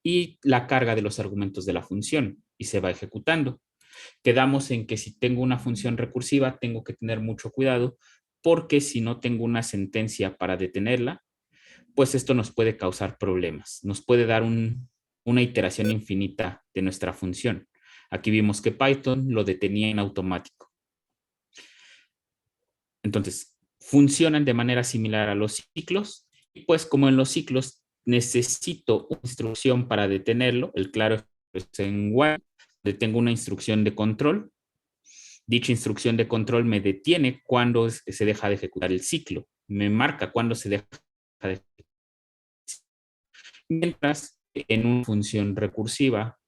y la carga de los argumentos de la función y se va ejecutando. Quedamos en que si tengo una función recursiva, tengo que tener mucho cuidado porque si no tengo una sentencia para detenerla, pues esto nos puede causar problemas. Nos puede dar una iteración infinita de nuestra función. Aquí vimos que Python lo detenía en automático. Entonces, funcionan de manera similar a los ciclos y pues como en los ciclos necesito una instrucción para detenerlo, el claro es en while, donde tengo una instrucción de control. Dicha instrucción de control me detiene cuando se deja de ejecutar el ciclo, me marca cuando se deja de ejecutar. Mientras en una función recursiva,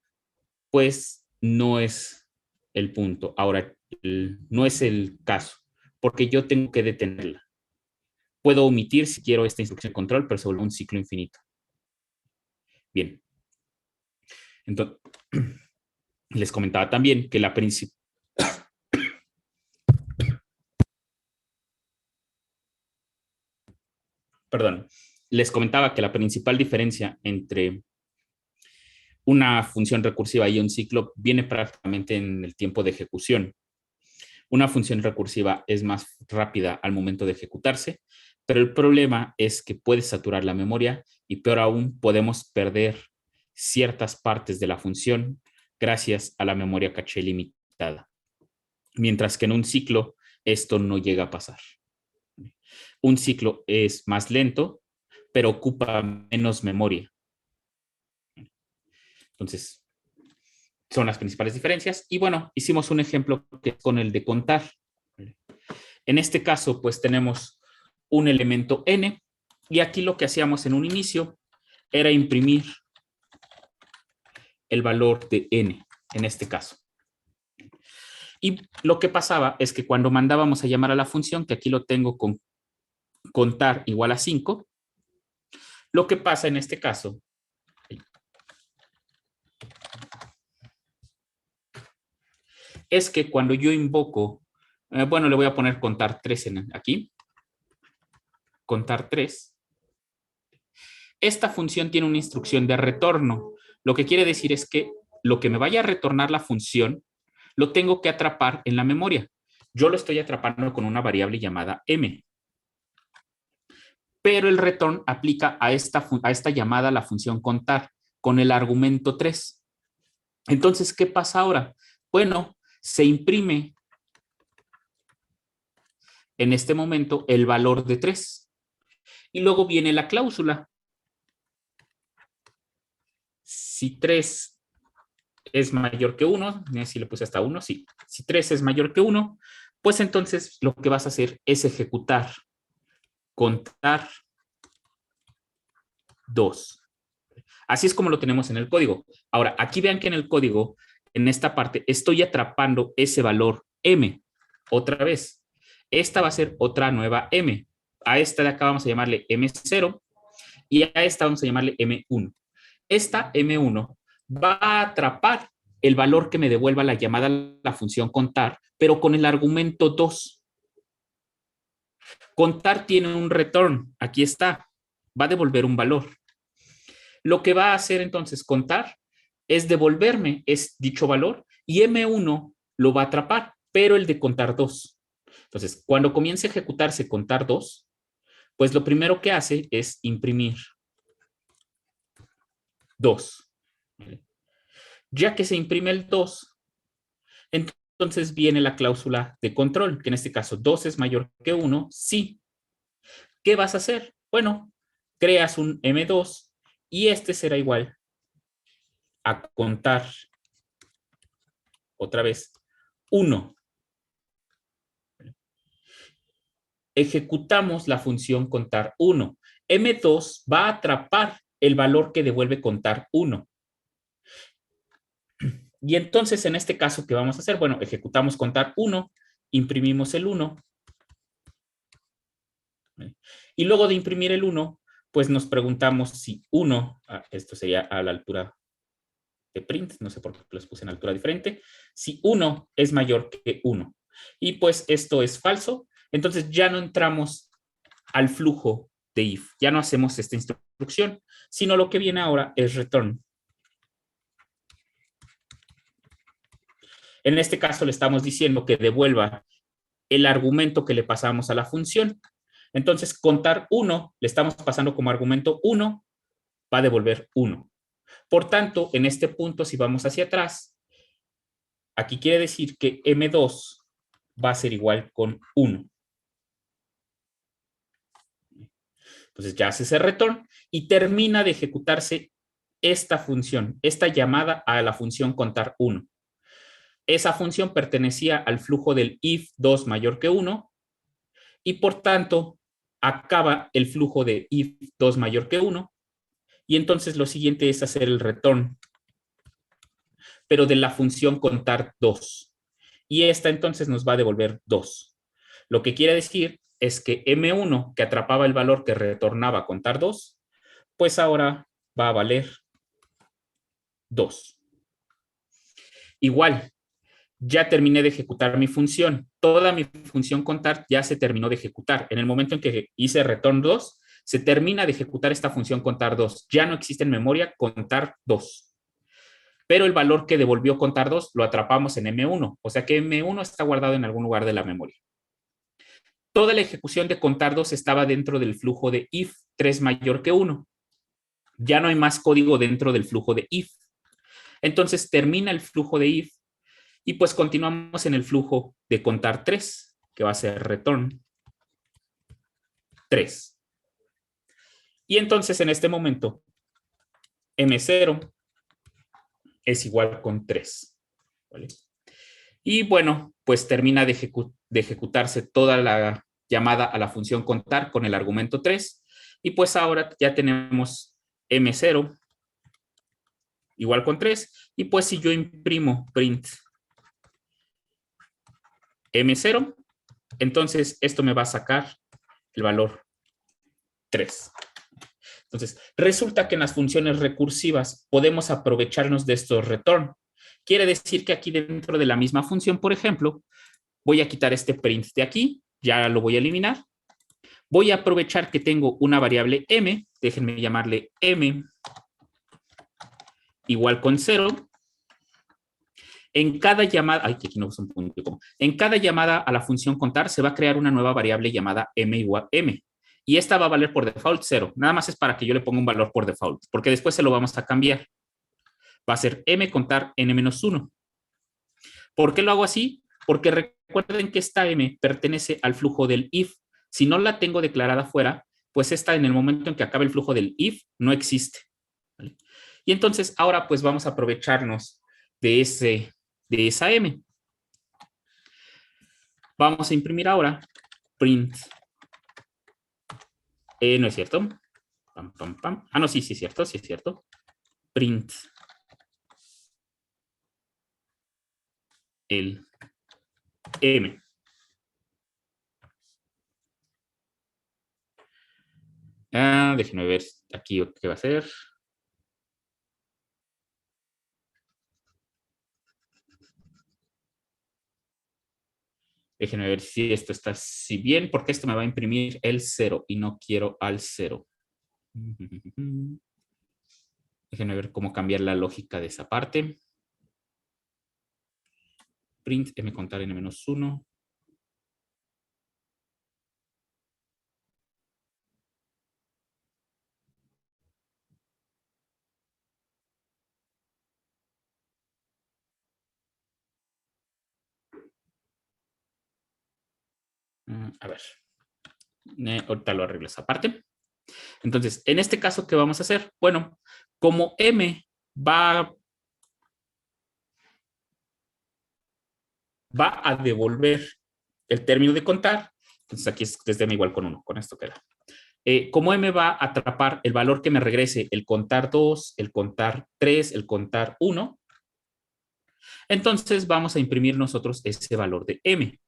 pues no es el punto. Ahora, no es el caso, porque yo tengo que detenerla. Puedo omitir si quiero esta instrucción de control, pero se vuelve un ciclo infinito. Bien. Entonces, les comentaba también que la principal... Perdón. Les comentaba que la principal diferencia entre una función recursiva y un ciclo viene prácticamente en el tiempo de ejecución. Una función recursiva es más rápida al momento de ejecutarse, pero el problema es que puede saturar la memoria y peor aún podemos perder ciertas partes de la función gracias a la memoria caché limitada. Mientras que en un ciclo esto no llega a pasar. Un ciclo es más lento, pero ocupa menos memoria. Entonces, son las principales diferencias. Y bueno, hicimos un ejemplo que es con el de contar. En este caso, pues tenemos un elemento n y aquí lo que hacíamos en un inicio era imprimir el valor de n, en este caso. Y lo que pasaba es que cuando mandábamos a llamar a la función, que aquí lo tengo con contar igual a 5, lo que pasa en este caso es que cuando yo invoco, bueno, le voy a poner contar 3 aquí, contar 3, esta función tiene una instrucción de retorno. Lo que quiere decir es que lo que me vaya a retornar la función lo tengo que atrapar en la memoria. Yo lo estoy atrapando con una variable llamada m. Pero el return aplica a esta llamada la función contar con el argumento 3. Entonces, ¿qué pasa ahora? Bueno, se imprime en este momento el valor de 3. Y luego viene la cláusula. Si 3 es mayor que 1, si le puse hasta 1, sí. Si 3 es mayor que 1, pues entonces lo que vas a hacer es ejecutar contar 2. Así es como lo tenemos en el código. Ahora, aquí vean que en el código, en esta parte, estoy atrapando ese valor m. Otra vez, esta va a ser otra nueva m. A esta de acá vamos a llamarle m0 y a esta vamos a llamarle m1. Esta m1 va a atrapar el valor que me devuelva la llamada a la función contar, pero con el argumento 2. Contar tiene un return, aquí está, va a devolver un valor. Lo que va a hacer entonces contar es devolverme dicho valor y M1 lo va a atrapar, pero el de contar 2. Entonces, cuando comience a ejecutarse contar 2, pues lo primero que hace es imprimir 2. Ya que se imprime el 2, entonces viene la cláusula de control, que en este caso 2 es mayor que 1, sí. ¿Qué vas a hacer? Bueno, creas un M2 y este será igual a contar otra vez 1. Ejecutamos la función contar 1. M2 va a atrapar el valor que devuelve contar 1. Y entonces, en este caso, ¿qué vamos a hacer? Bueno, ejecutamos contar 1, imprimimos el 1. Y luego de imprimir el 1, pues nos preguntamos si 1, esto sería a la altura de print, no sé por qué los puse en altura diferente, si 1 es mayor que 1. Y pues esto es falso, entonces ya no entramos al flujo de if, ya no hacemos esta instrucción, sino lo que viene ahora es return. En este caso le estamos diciendo que devuelva el argumento que le pasamos a la función. Entonces, contar 1, le estamos pasando como argumento 1, va a devolver 1. Por tanto, en este punto, si vamos hacia atrás, aquí quiere decir que M2 va a ser igual con 1. Entonces ya hace ese return y termina de ejecutarse esta función, esta llamada a la función contar 1. Esa función pertenecía al flujo del if 2 mayor que 1 y por tanto acaba el flujo de if 2 mayor que 1 y entonces lo siguiente es hacer el return, pero de la función contar 2. Y esta entonces nos va a devolver 2. Lo que quiere decir es que M1, que atrapaba el valor que retornaba contar 2, pues ahora va a valer 2. Igual, ya terminé de ejecutar mi función. Toda mi función contar ya se terminó de ejecutar. En el momento en que hice return 2, se termina de ejecutar esta función contar 2. Ya no existe en memoria contar 2. Pero el valor que devolvió contar 2 lo atrapamos en M1. O sea que M1 está guardado en algún lugar de la memoria. Toda la ejecución de contar 2 estaba dentro del flujo de if 3 mayor que 1. Ya no hay más código dentro del flujo de if. Entonces termina el flujo de if y pues continuamos en el flujo de contar 3, que va a ser return 3. Y entonces en este momento M0 es igual con 3. ¿Vale? Y bueno, pues termina de ejecutarse toda la llamada a la función contar con el argumento 3. Y pues ahora ya tenemos M0 igual con 3. Y pues si yo imprimo print M0, entonces esto me va a sacar el valor 3. Entonces, resulta que en las funciones recursivas podemos aprovecharnos de estos return. Quiere decir que aquí dentro de la misma función, por ejemplo, voy a quitar este print de aquí, ya lo voy a eliminar. Voy a aprovechar que tengo una variable m, déjenme llamarle m igual con 0. En cada llamada, ay, que aquí no es un punto, en cada llamada a la función contar se va a crear una nueva variable llamada m igual m. Y esta va a valer por default 0. Nada más es para que yo le ponga un valor por default, porque después se lo vamos a cambiar. Va a ser m contar n-1. ¿Por qué lo hago así? Porque recuerden que esta m pertenece al flujo del if. Si no la tengo declarada fuera, pues esta en el momento en que acabe el flujo del if no existe. ¿Vale? Y entonces ahora pues vamos a aprovecharnos de esa m. Vamos a imprimir ahora print. No es cierto. Pam, pam, pam. Ah, no, sí, sí es cierto, sí es cierto. Print el m. Déjenme ver aquí qué va a ser. Déjenme ver si esto está así bien, porque esto me va a imprimir el 0 y no quiero al 0. Déjenme ver cómo cambiar la lógica de esa parte. Print m contar n-1. A ver. Ahorita lo arreglo esa parte. Entonces, en este caso, ¿qué vamos a hacer? Bueno, como m va a devolver el término de contar, entonces aquí es desde m igual con 1, con esto queda. Como m va a atrapar el valor que me regrese, el contar 2, el contar 3, el contar 1, entonces vamos a imprimir nosotros ese valor de m.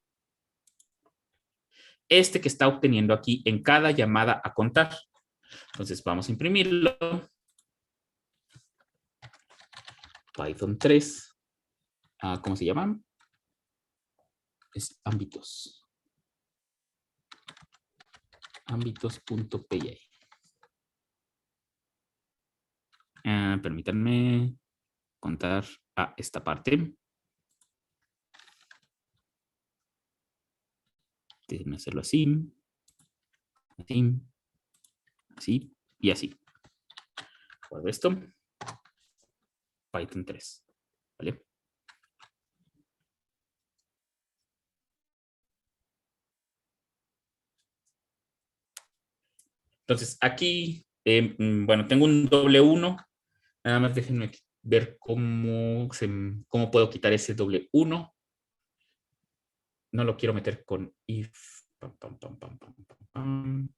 Este que está obteniendo aquí en cada llamada a contar. Entonces vamos a imprimirlo. Python 3. ¿Cómo se llaman? Es ámbitos. Ámbitos.py. Permítanme contar esta parte. Déjenme hacerlo así, así, así y así. Guardo esto. Python 3. ¿Vale? Entonces, aquí, bueno, tengo un doble 1. Nada más déjenme ver cómo puedo quitar ese doble 1. No lo quiero meter con if. Pam, pam, pam, pam, pam, pam, pam.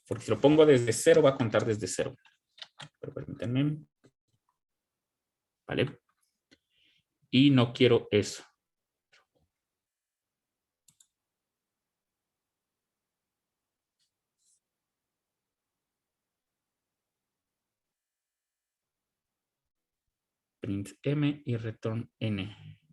Porque si lo pongo desde 0, va a contar desde 0. Pero permítanme. ¿Vale? Y no quiero eso. Print m y return n.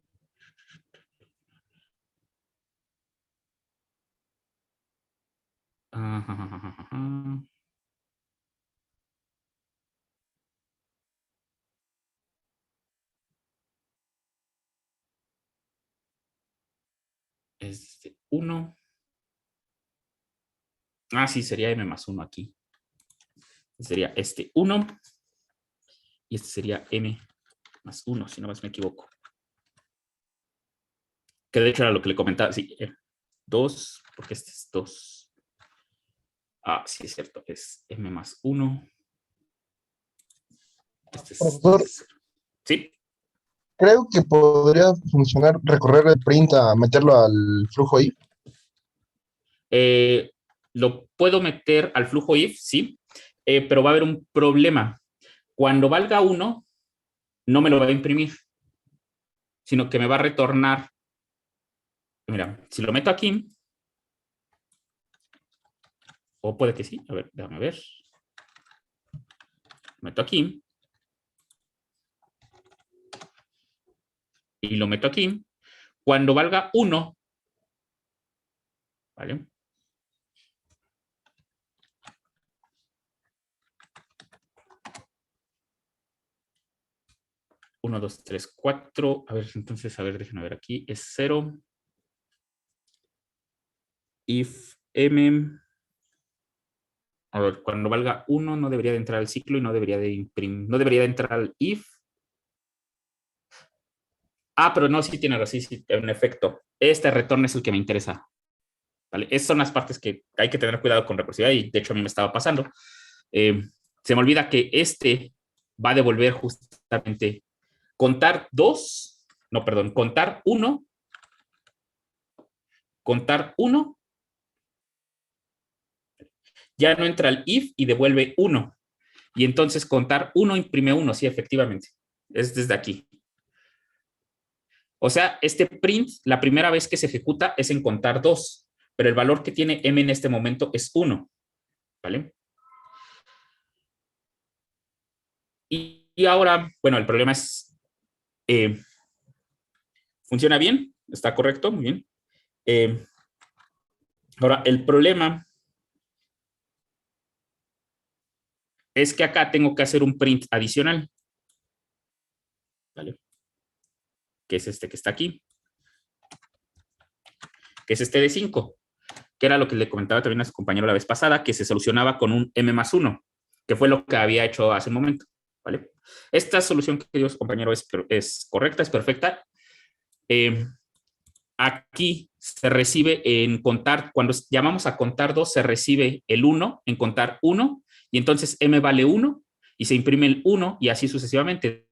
Es 1. Ah, sí, sería m más 1 aquí. Sería este 1. Y este sería m más 1, si no más me equivoco. Que de hecho era lo que le comentaba. Sí, 2, porque este es 2. Ah, sí, es cierto. Es m más 1. Este es Profesor, sí. creo que podría funcionar recorrer el print a meterlo al flujo if. Lo puedo meter al flujo if, sí, pero va a haber un problema. Cuando valga 1, no me lo va a imprimir, sino que me va a retornar. Mira, si lo meto aquí, o puede que sí, a ver, déjame ver. Lo meto aquí. Y lo meto aquí. Cuando valga 1, ¿vale? Uno, 2, 3, 4. A ver, entonces, a ver, déjenme ver aquí. Es 0. If m. A ver, cuando valga 1 no debería de entrar al ciclo y no debería de imprimir. No debería de entrar al if. Ah, pero no, sí tiene razón, sí, en efecto. Este retorno es el que me interesa. ¿Vale? Esas son las partes que hay que tener cuidado con recursividad y de hecho a mí me estaba pasando. Se me olvida que este va a devolver justamente contar 2, no, perdón, contar 1, ya no entra el if y devuelve 1. Y entonces contar 1 imprime 1, sí, efectivamente. Es desde aquí. O sea, este print, la primera vez que se ejecuta es en contar 2, pero el valor que tiene m en este momento es 1. ¿Vale? Y ahora, bueno, el problema es, ¿funciona bien? ¿Está correcto? Muy bien. Ahora, el problema es que acá tengo que hacer un print adicional, ¿vale? Que es este que está aquí, que es este de 5, que era lo que le comentaba también a su compañero la vez pasada, que se solucionaba con un m más 1, que fue lo que había hecho hace un momento, ¿vale? Esta solución que dio su compañero es correcta, es perfecta. Aquí se recibe en contar, cuando llamamos a contar 2, se recibe el 1 en contar 1, y entonces m vale 1, y se imprime el 1, y así sucesivamente.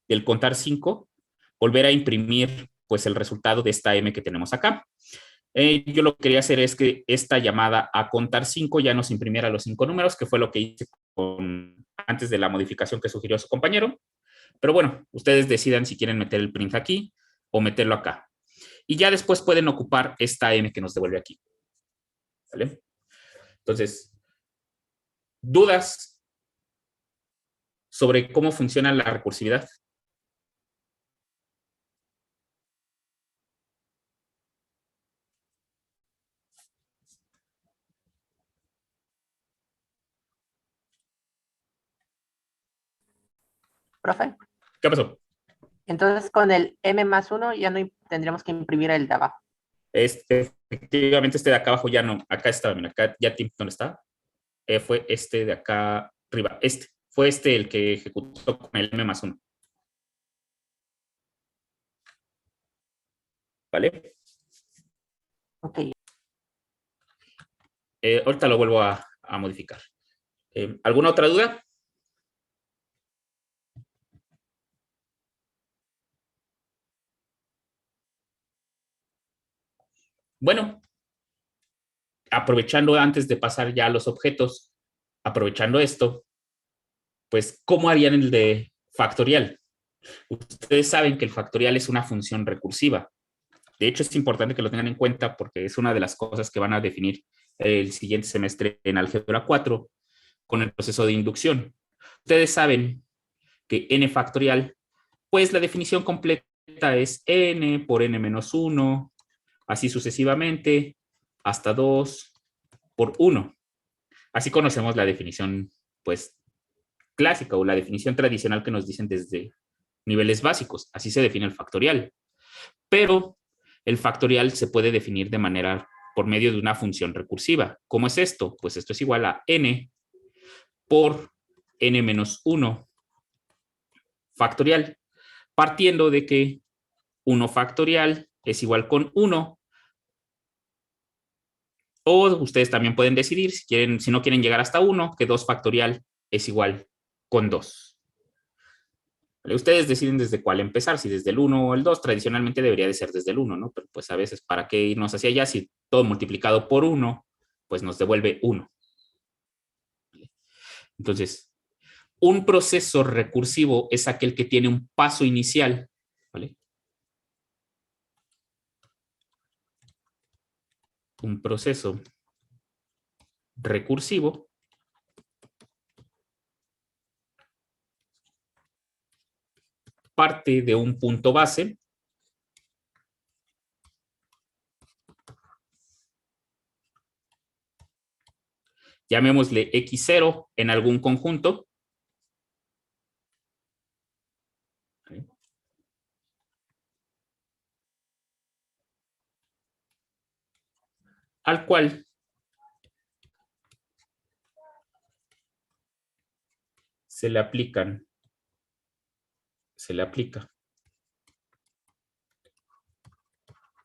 Del contar 5, volver a imprimir pues el resultado de esta m que tenemos acá. Yo lo que quería hacer es que esta llamada a contar 5 ya nos imprimiera los 5 números, que fue lo que hice antes de la modificación que sugirió su compañero. Pero bueno, ustedes decidan si quieren meter el print aquí o meterlo acá. Y ya después pueden ocupar esta m que nos devuelve aquí. ¿Vale? Entonces, ¿dudas sobre cómo funciona la recursividad? Profe, ¿Qué pasó? entonces con el m más 1 ya no tendríamos que imprimir el de abajo. Efectivamente, este de acá abajo ya no. Acá está, mira, acá ya ¿dónde está? Fue este de acá arriba. Fue el que ejecutó con el m más 1. ¿Vale? Ok. Ahorita lo vuelvo a modificar. ¿Alguna otra duda? Bueno, aprovechando antes de pasar ya a los objetos, aprovechando esto, pues, ¿cómo harían el de factorial? Ustedes saben que el factorial es una función recursiva. De hecho, es importante que lo tengan en cuenta porque es una de las cosas que van a definir el siguiente semestre en Álgebra 4 con el proceso de inducción. Ustedes saben que n factorial, pues la definición completa es n por n menos 1, así sucesivamente, hasta 2 por 1. Así conocemos la definición, pues, clásica o la definición tradicional que nos dicen desde niveles básicos. Así se define el factorial. Pero el factorial se puede definir de manera por medio de una función recursiva. ¿Cómo es esto? Pues esto es igual a n por n menos 1 factorial, partiendo de que 1 factorial es igual con 1, o ustedes también pueden decidir, si no quieren llegar hasta 1, que 2 factorial es igual con 2. Ustedes deciden desde cuál empezar, si desde el 1 o el 2, tradicionalmente debería de ser desde el 1, ¿no? Pero pues a veces, ¿para qué irnos hacia allá si todo multiplicado por 1, pues nos devuelve 1? Entonces, un proceso recursivo es aquel que tiene un paso inicial, ¿vale? Un proceso recursivo parte de un punto base llamémosle x0 en algún conjunto, al cual se le aplica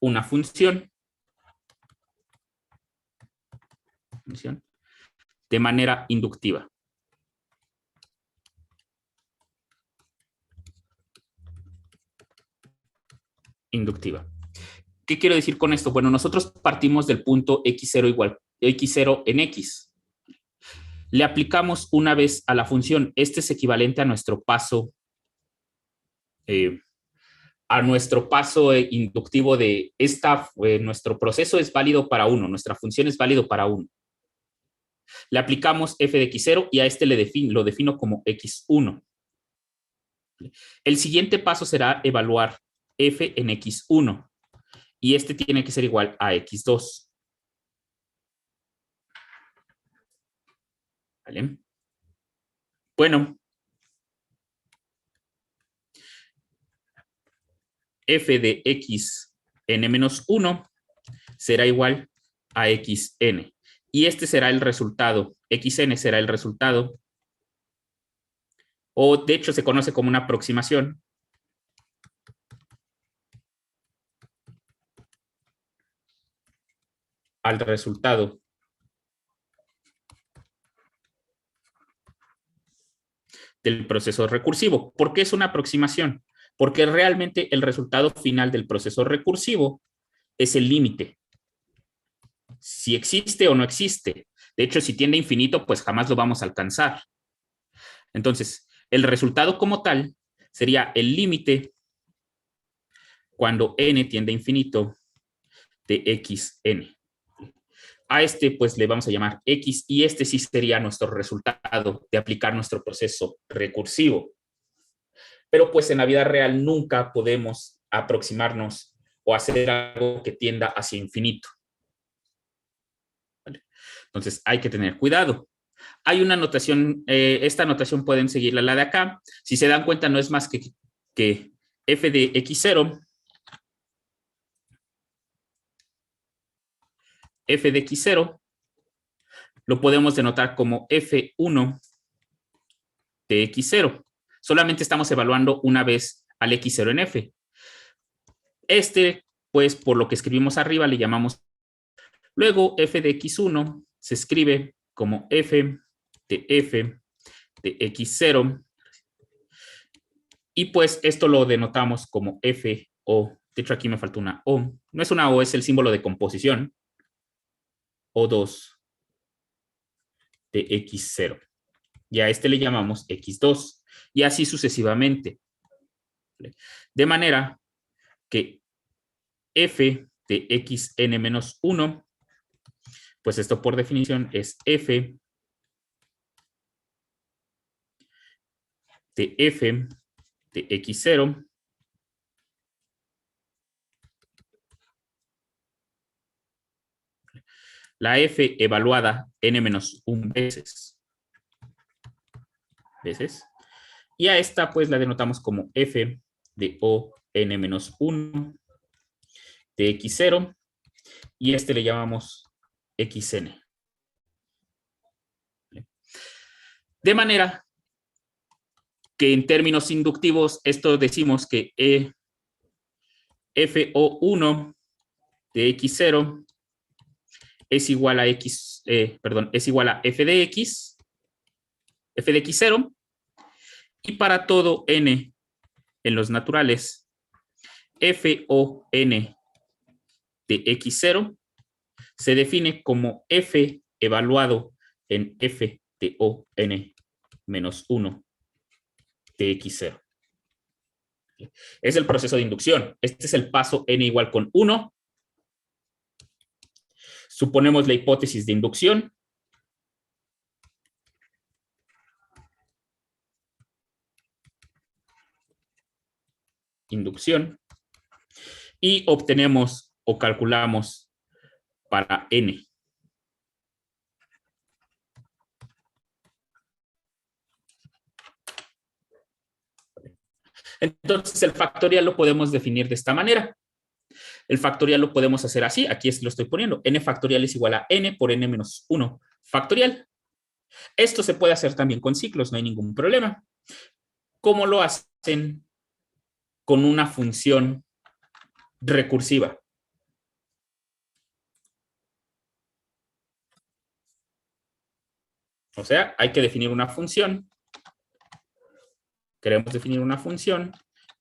una función de manera inductiva. ¿Qué quiero decir con esto? Bueno, nosotros partimos del punto x0 igual x0 en x. Le aplicamos una vez a la función. Este es equivalente a nuestro paso inductivo de nuestro proceso es válido para 1, nuestra función es válido para 1. Le aplicamos f de x0 y a este lo defino como x1. El siguiente paso será evaluar f en x1 y este tiene que ser igual a x2. ¿Vale? Bueno, f de x n-1 será igual a xn. Y este será el resultado. Xn será el resultado. O de hecho se conoce como una aproximación al resultado del proceso recursivo. ¿Por qué es una aproximación? Porque realmente el resultado final del proceso recursivo es el límite. Si existe o no existe. De hecho, si tiende a infinito, pues jamás lo vamos a alcanzar. Entonces, el resultado como tal sería el límite cuando n tiende a infinito de xn. A este pues le vamos a llamar x y este sí sería nuestro resultado de aplicar nuestro proceso recursivo. Pero pues en la vida real nunca podemos aproximarnos o hacer algo que tienda hacia infinito. ¿Vale? Entonces hay que tener cuidado. Hay una notación, esta notación pueden seguirla, la de acá. Si se dan cuenta, no es más que f de x0, f de x0, lo podemos denotar como f1 de x0. Solamente estamos evaluando una vez al x0 en f. Pues, por lo que escribimos arriba, le llamamos. Luego, f de x1 se escribe como f de x0. Y pues esto lo denotamos como f o. De hecho, aquí me falta una o. No es una o, es el símbolo de composición. O2 de x0. Y a este le llamamos x2. Y así sucesivamente. De manera que f de xn-1, pues esto por definición es f de x0 la f evaluada n-1 veces. Y a esta pues la denotamos como f de o n-1 de x0 y este le llamamos xn. De manera que en términos inductivos esto decimos que FO1 de x0 es igual a es igual a f de x0, y para todo n en los naturales, FON de x0 se define como f evaluado en f de ON-1 de x0. Es el proceso de inducción. Este es el paso n igual con 1. Suponemos la hipótesis de inducción. Y obtenemos o calculamos para n. Entonces el factorial lo podemos definir de esta manera. El factorial lo podemos hacer así, aquí lo estoy poniendo. N factorial es igual a n por n-1 factorial. Esto se puede hacer también con ciclos, no hay ningún problema. ¿Cómo lo hacen con una función recursiva? O sea, hay que definir una función. Queremos definir una función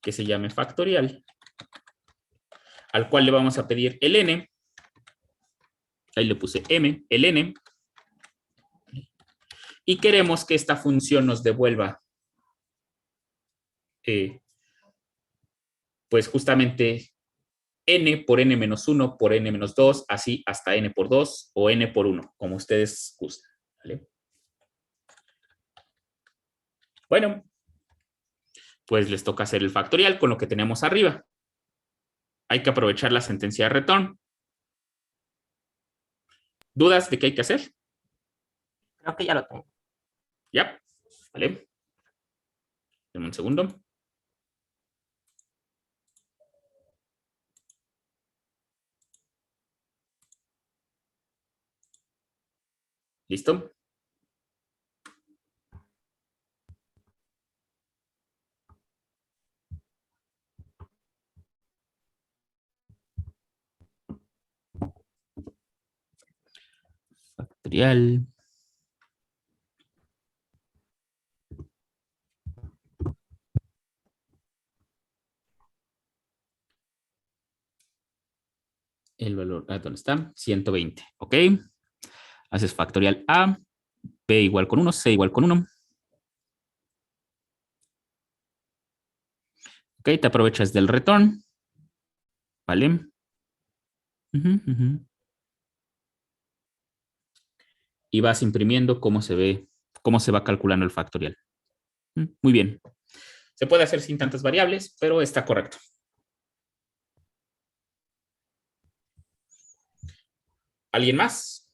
que se llame factorial, al cual le vamos a pedir el n. Ahí le puse m, el n. Y queremos que esta función nos devuelva pues justamente n por n-1 por n-2, así hasta n por 2 o n por 1, como ustedes gusten. ¿Vale? Bueno, pues les toca hacer el factorial con lo que tenemos arriba. Hay que aprovechar la sentencia de return. ¿Dudas de qué hay que hacer? Creo que ya lo tengo. Ya, vale. Deme un segundo. ¿Listo? Factorial. El valor, ¿dónde está? 120, ¿ok? Haces factorial A, B igual con 1, C igual con 1. Ok, te aprovechas del return. ¿Vale? Y vas imprimiendo cómo se ve, cómo se va calculando el factorial. Muy bien. Se puede hacer sin tantas variables, pero está correcto. ¿Alguien más?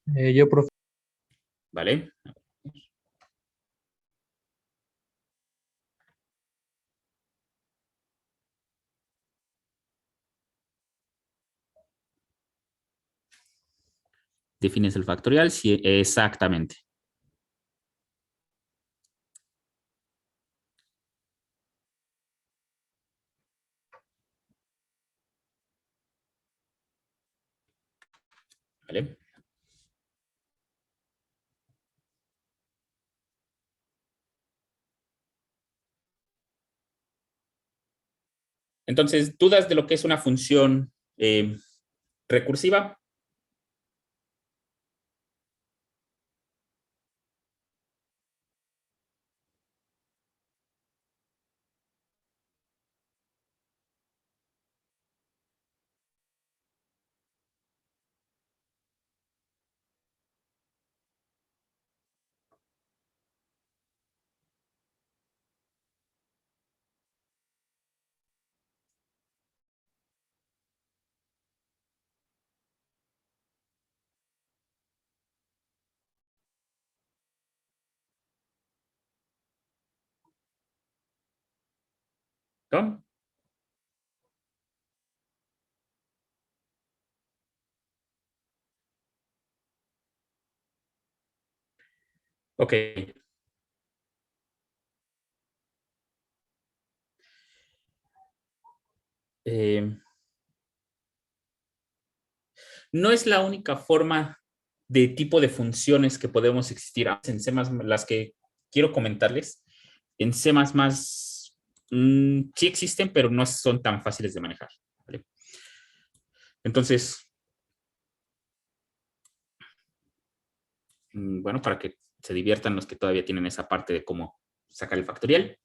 Yo, profe. ¿Vale? ¿Defines el factorial? Sí, exactamente. ¿Vale? Entonces, ¿dudas de lo que es una función recursiva? ¿No? Ok. Eh, no es la única forma de tipo de funciones que podemos existir en C++, las que quiero comentarles. En C++, sí existen, pero no son tan fáciles de manejar. ¿Vale? Entonces, bueno, para que se diviertan los que todavía tienen esa parte de cómo sacar el factorial.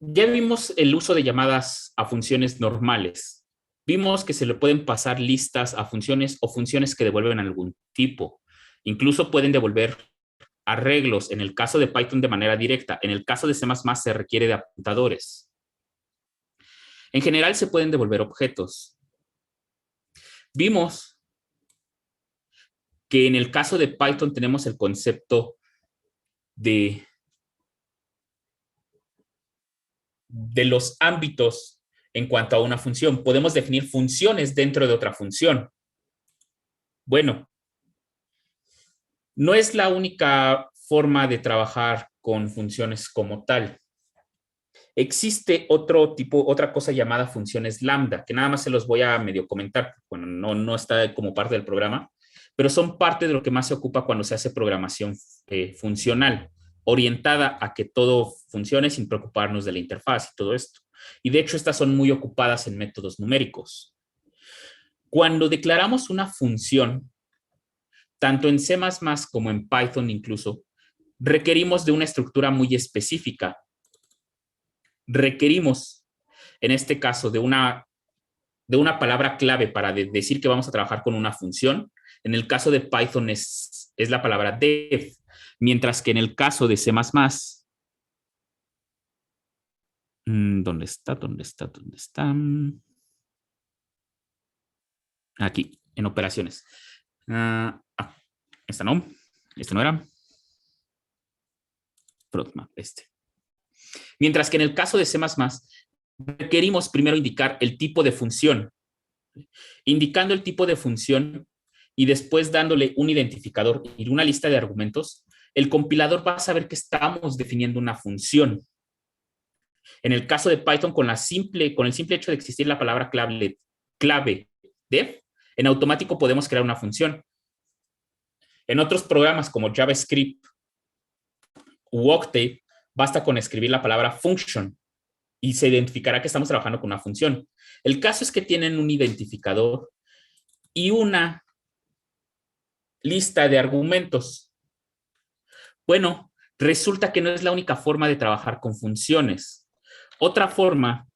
Ya vimos el uso de llamadas a funciones normales. Vimos que se le pueden pasar listas a funciones o funciones que devuelven algún tipo. Incluso pueden devolver arreglos, en el caso de Python de manera directa. En el caso de C++ se requiere de apuntadores. En general se pueden devolver objetos. Vimos que en el caso de Python tenemos el concepto de los ámbitos en cuanto a una función. Podemos definir funciones dentro de otra función. Bueno, no es la única forma de trabajar con funciones como tal. Existe otra cosa llamada funciones lambda, que nada más se los voy a medio comentar. Bueno, no está como parte del programa, pero son parte de lo que más se ocupa cuando se hace programación funcional, orientada a que todo funcione sin preocuparnos de la interfaz y todo esto. Y de hecho, estas son muy ocupadas en métodos numéricos. Cuando declaramos una función, tanto en C++ como en Python incluso, requerimos de una estructura muy específica. Requerimos, en este caso, de una palabra clave para decir que vamos a trabajar con una función. En el caso de Python es la palabra def, mientras que en el caso de C++, ¿dónde está? Aquí, en operaciones. Esta no era. Protmap, Mientras que en el caso de C++, requerimos primero indicar el tipo de función. Indicando el tipo de función y después dándole un identificador y una lista de argumentos, el compilador va a saber que estamos definiendo una función. En el caso de Python, con el simple hecho de existir la palabra clave def, en automático podemos crear una función. En otros programas como JavaScript u Octave, basta con escribir la palabra function y se identificará que estamos trabajando con una función. El caso es que tienen un identificador y una lista de argumentos. Bueno, resulta que no es la única forma de trabajar con funciones. Otra forma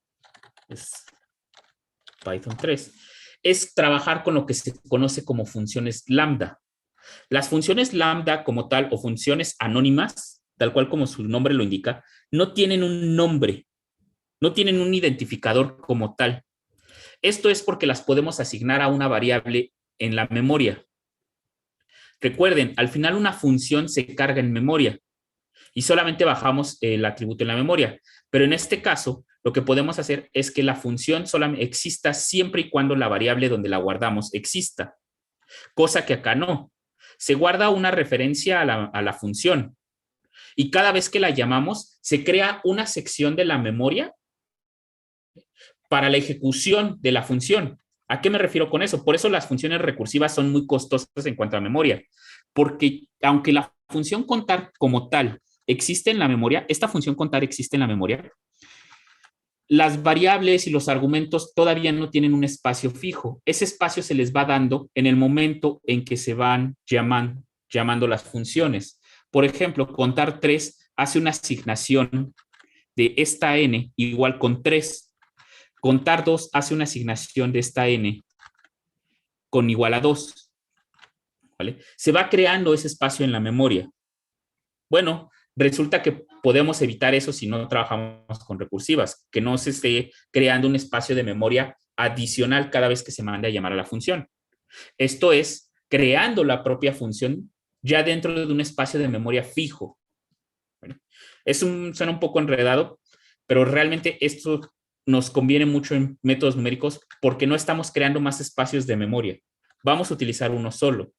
es Python 3, es trabajar con lo que se conoce como funciones lambda. Las funciones lambda como tal o funciones anónimas, tal cual como su nombre lo indica, no tienen un nombre, no tienen un identificador como tal. Esto es porque las podemos asignar a una variable en la memoria. Recuerden, al final una función se carga en memoria y solamente bajamos el atributo en la memoria. Pero en este caso, lo que podemos hacer es que la función solamente exista siempre y cuando la variable donde la guardamos exista, cosa que acá no. Se guarda una referencia a la función y cada vez que la llamamos, se crea una sección de la memoria para la ejecución de la función. ¿A qué me refiero con eso? Por eso las funciones recursivas son muy costosas en cuanto a memoria, porque aunque la función contar como tal existe en la memoria, esta función contar existe en la memoria, las variables y los argumentos todavía no tienen un espacio fijo. Ese espacio se les va dando en el momento en que se van llamando las funciones. Por ejemplo, contar 3 hace una asignación de esta n igual con 3. Contar 2 hace una asignación de esta n con igual a 2. ¿Vale? Se va creando ese espacio en la memoria. Bueno, resulta que podemos evitar eso si no trabajamos con recursivas, que no se esté creando un espacio de memoria adicional cada vez que se mande a llamar a la función. Esto es, creando la propia función ya dentro de un espacio de memoria fijo. Bueno, suena un poco enredado, pero realmente esto nos conviene mucho en métodos numéricos porque no estamos creando más espacios de memoria. Vamos a utilizar uno solo.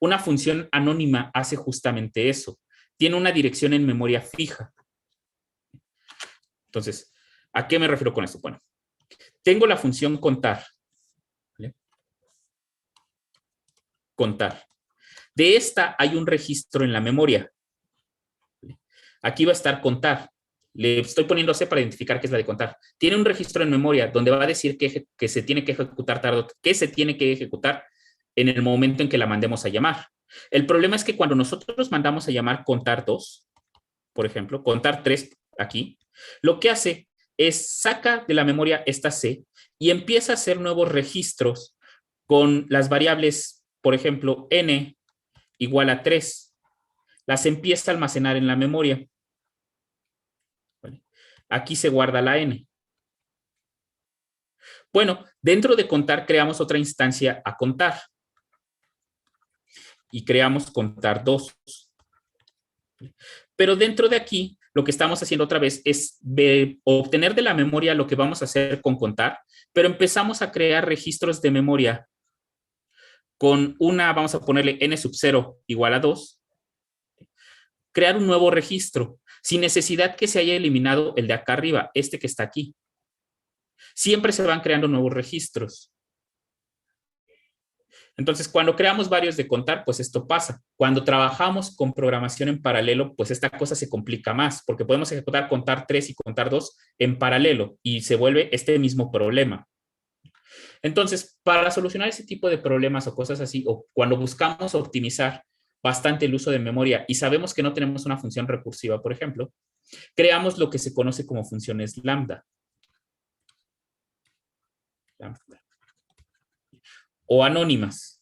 Una función anónima hace justamente eso. Tiene una dirección en memoria fija. Entonces, ¿a qué me refiero con esto? Bueno, tengo la función contar. ¿Vale? Contar. De esta hay un registro en la memoria. Aquí va a estar contar. Le estoy poniendo C para identificar qué es la de contar. Tiene un registro en memoria donde va a decir que se tiene que ejecutar tarde, que se tiene que ejecutar en el momento en que la mandemos a llamar. El problema es que cuando nosotros mandamos a llamar contar 2, por ejemplo, contar 3 aquí, lo que hace es saca de la memoria esta C y empieza a hacer nuevos registros con las variables, por ejemplo, n igual a 3. Las empieza a almacenar en la memoria. ¿Vale? Aquí se guarda la n. Bueno, dentro de contar creamos otra instancia a contar. Y creamos contar 2. Pero dentro de aquí, lo que estamos haciendo otra vez es obtener de la memoria lo que vamos a hacer con contar, pero empezamos a crear registros de memoria con una, vamos a ponerle n sub 0 igual a 2, crear un nuevo registro, sin necesidad que se haya eliminado el de acá arriba, este que está aquí. Siempre se van creando nuevos registros. Entonces, cuando creamos varios de contar, pues esto pasa. Cuando trabajamos con programación en paralelo, pues esta cosa se complica más, porque podemos ejecutar contar 3 y contar 2 en paralelo y se vuelve este mismo problema. Entonces, para solucionar ese tipo de problemas o cosas así, o cuando buscamos optimizar bastante el uso de memoria y sabemos que no tenemos una función recursiva, por ejemplo, creamos lo que se conoce como funciones lambda. O anónimas.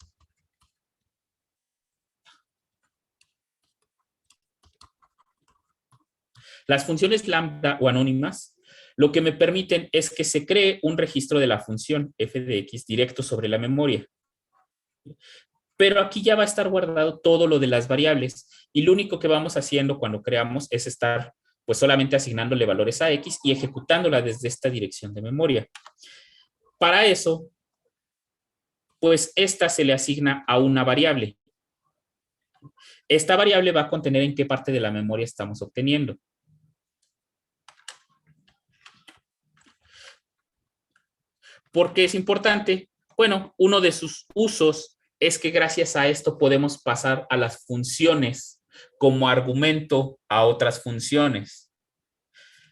Las funciones lambda o anónimas lo que me permiten es que se cree un registro de la función f de x directo sobre la memoria. Pero aquí ya va a estar guardado todo lo de las variables y lo único que vamos haciendo cuando creamos es estar pues solamente asignándole valores a x y ejecutándola desde esta dirección de memoria. Para eso, pues esta se le asigna a una variable. Esta variable va a contener en qué parte de la memoria estamos obteniendo. ¿Por qué es importante? Bueno, uno de sus usos es que gracias a esto podemos pasar a las funciones como argumento a otras funciones.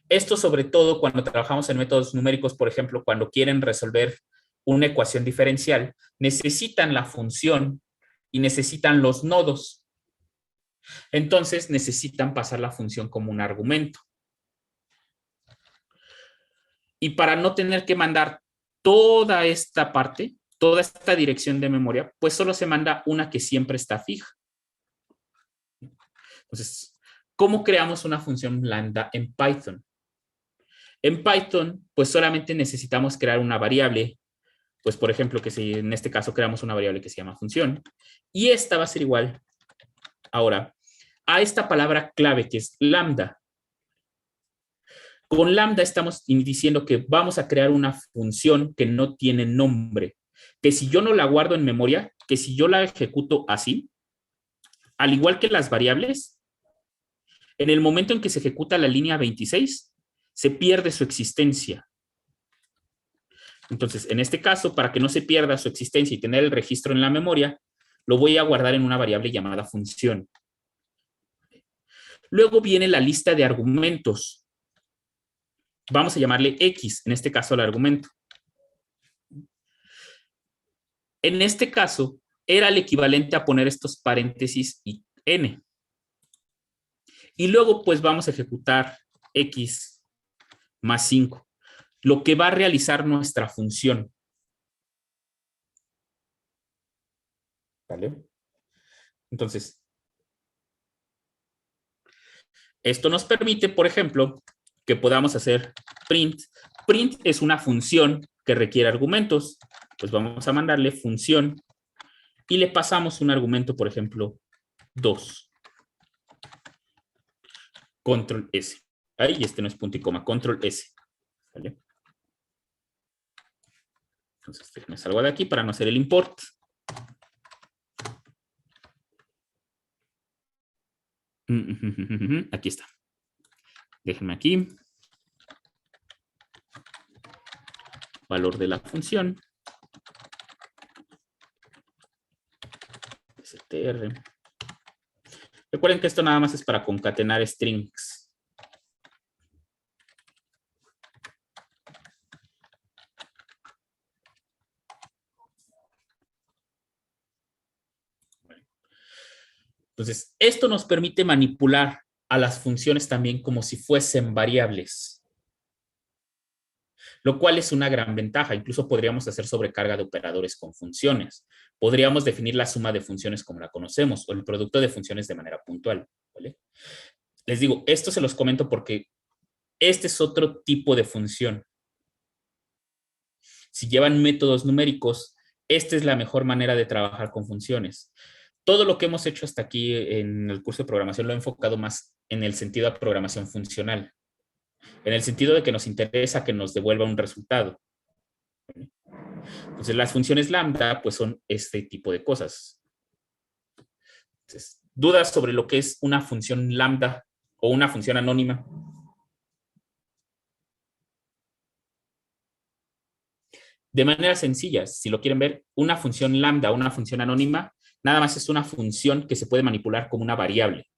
Esto sobre todo cuando trabajamos en métodos numéricos, por ejemplo, cuando quieren resolver una ecuación diferencial, necesitan la función y necesitan los nodos. Entonces necesitan pasar la función como un argumento. Y para no tener que mandar toda esta parte, toda esta dirección de memoria, pues solo se manda una que siempre está fija. Entonces, ¿cómo creamos una función lambda en Python? En Python, pues solamente necesitamos crear una variable, pues por ejemplo, que si en este caso creamos una variable que se llama función, y esta va a ser igual ahora a esta palabra clave que es lambda. Con lambda estamos diciendo que vamos a crear una función que no tiene nombre, que si yo no la guardo en memoria, que si yo la ejecuto así, al igual que las variables, en el momento en que se ejecuta la línea 26, se pierde su existencia. Entonces, en este caso, para que no se pierda su existencia y tener el registro en la memoria, lo voy a guardar en una variable llamada función. Luego viene la lista de argumentos. Vamos a llamarle X, en este caso al argumento. En este caso, era el equivalente a poner estos paréntesis y n. Y luego, pues vamos a ejecutar X más 5, lo que va a realizar nuestra función. ¿Vale? Entonces, esto nos permite, por ejemplo, que podamos hacer print. Print es una función que requiere argumentos. Pues vamos a mandarle función y le pasamos un argumento, por ejemplo, 2. Control S. Ahí este no es punto y coma, control S. ¿Vale? Entonces me salgo de aquí para no hacer el import. Aquí está. Déjenme aquí. Valor de la función. str. Recuerden que esto nada más es para concatenar strings. Entonces, esto nos permite manipular a las funciones también como si fuesen variables, lo cual es una gran ventaja. Incluso podríamos hacer sobrecarga de operadores con funciones. Podríamos definir la suma de funciones como la conocemos o el producto de funciones de manera puntual. ¿Vale? Les digo, esto se los comento porque este es otro tipo de función. Si llevan métodos numéricos, esta es la mejor manera de trabajar con funciones. Todo lo que hemos hecho hasta aquí en el curso de programación lo he enfocado más en el sentido de programación funcional, en el sentido de que nos interesa que nos devuelva un resultado. Entonces, las funciones lambda pues son este tipo de cosas. Entonces, ¿dudas sobre lo que es una función lambda o una función anónima? De manera sencilla, si lo quieren ver, una función lambda o una función anónima nada más es una función que se puede manipular como una variable.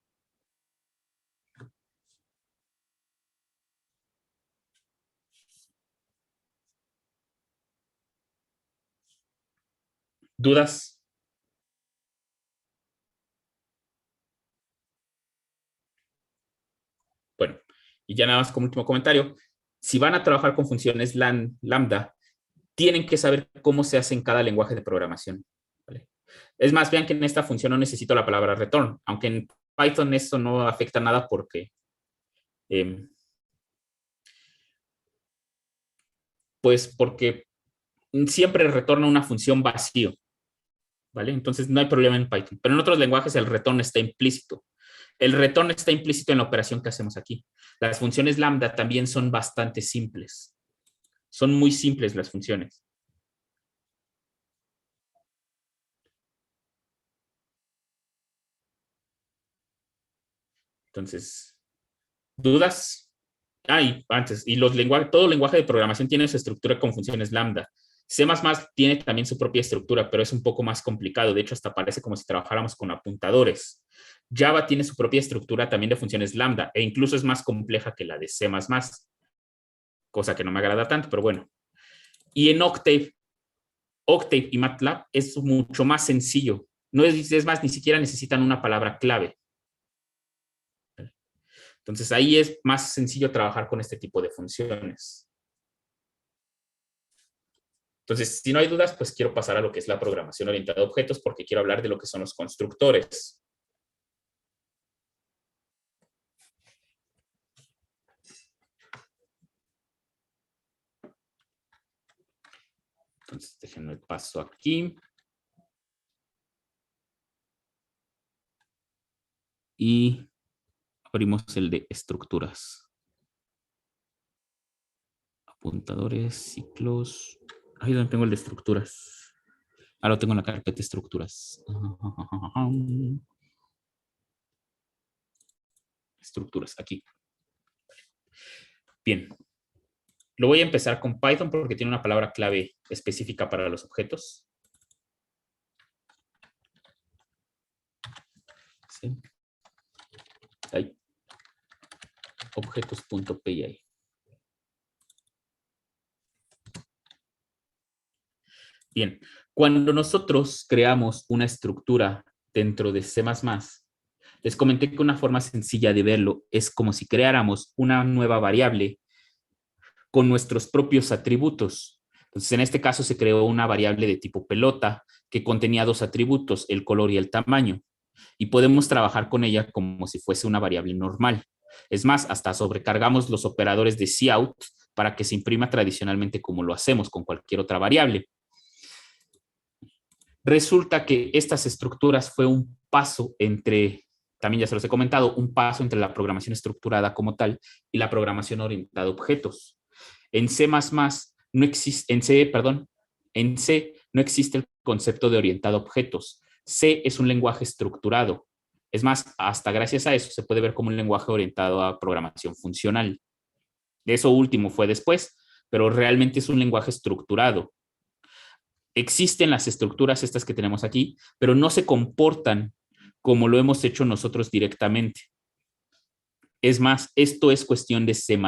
¿Dudas? Bueno, y ya nada más como último comentario, si van a trabajar con funciones lambda, tienen que saber cómo se hace en cada lenguaje de programación. ¿Vale? Es más, vean que en esta función no necesito la palabra return, aunque en Python eso no afecta nada porque pues porque siempre retorna una función vacío, ¿vale? Entonces no hay problema en Python, pero en otros lenguajes el return está implícito. El return está implícito en la operación que hacemos aquí. Las funciones lambda también son bastante simples. Son muy simples las funciones. Entonces, ¿dudas? Y antes, y los lenguajes, todo lenguaje de programación tiene su estructura con funciones lambda. C++ tiene también su propia estructura, pero es un poco más complicado. De hecho, hasta parece como si trabajáramos con apuntadores. Java tiene su propia estructura también de funciones lambda e incluso es más compleja que la de C++, cosa que no me agrada tanto, pero bueno. Y en Octave y MATLAB es mucho más sencillo. No es más, ni siquiera necesitan una palabra clave. Entonces ahí es más sencillo trabajar con este tipo de funciones. Entonces, si no hay dudas, pues quiero pasar a lo que es la programación orientada a objetos porque quiero hablar de lo que son los constructores. Entonces, déjenme paso aquí. Y abrimos el de estructuras. Apuntadores, ciclos. Ahí donde tengo el de estructuras. Ahora lo tengo en la carpeta de estructuras. Estructuras, aquí. Bien. Lo voy a empezar con Python porque tiene una palabra clave específica para los objetos. ¿Sí? Ahí. Objetos.py. Bien, cuando nosotros creamos una estructura dentro de C++, les comenté que una forma sencilla de verlo es como si creáramos una nueva variable con nuestros propios atributos. Entonces, en este caso se creó una variable de tipo pelota que contenía dos atributos, el color y el tamaño, y podemos trabajar con ella como si fuese una variable normal. Es más, hasta sobrecargamos los operadores de cout para que se imprima tradicionalmente como lo hacemos con cualquier otra variable. Resulta que estas estructuras fue un paso entre, también ya se los he comentado, un paso entre la programación estructurada como tal y la programación orientada a objetos. En C++ no existe, en C no existe el concepto de orientado a objetos. C es un lenguaje estructurado. Es más, hasta gracias a eso se puede ver como un lenguaje orientado a programación funcional. Eso último fue después, pero realmente es un lenguaje estructurado. Existen las estructuras estas que tenemos aquí, pero no se comportan como lo hemos hecho nosotros directamente. Es más, esto es cuestión de C++,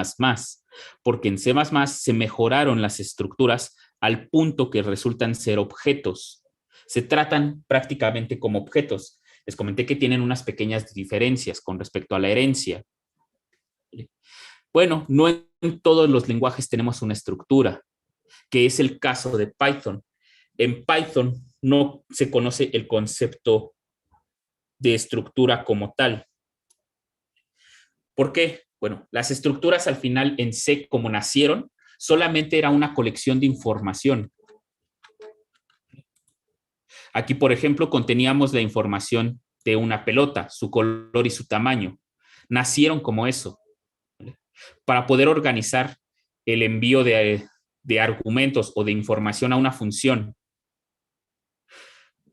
porque en C++ se mejoraron las estructuras al punto que resultan ser objetos. Se tratan prácticamente como objetos. Les comenté que tienen unas pequeñas diferencias con respecto a la herencia. Bueno, no en todos los lenguajes tenemos una estructura, que es el caso de Python. En Python no se conoce el concepto de estructura como tal. ¿Por qué? Bueno, las estructuras al final en C, como nacieron, solamente era una colección de información. Aquí, por ejemplo, conteníamos la información de una pelota, su color y su tamaño. Nacieron como eso. Para poder organizar el envío de argumentos o de información a una función.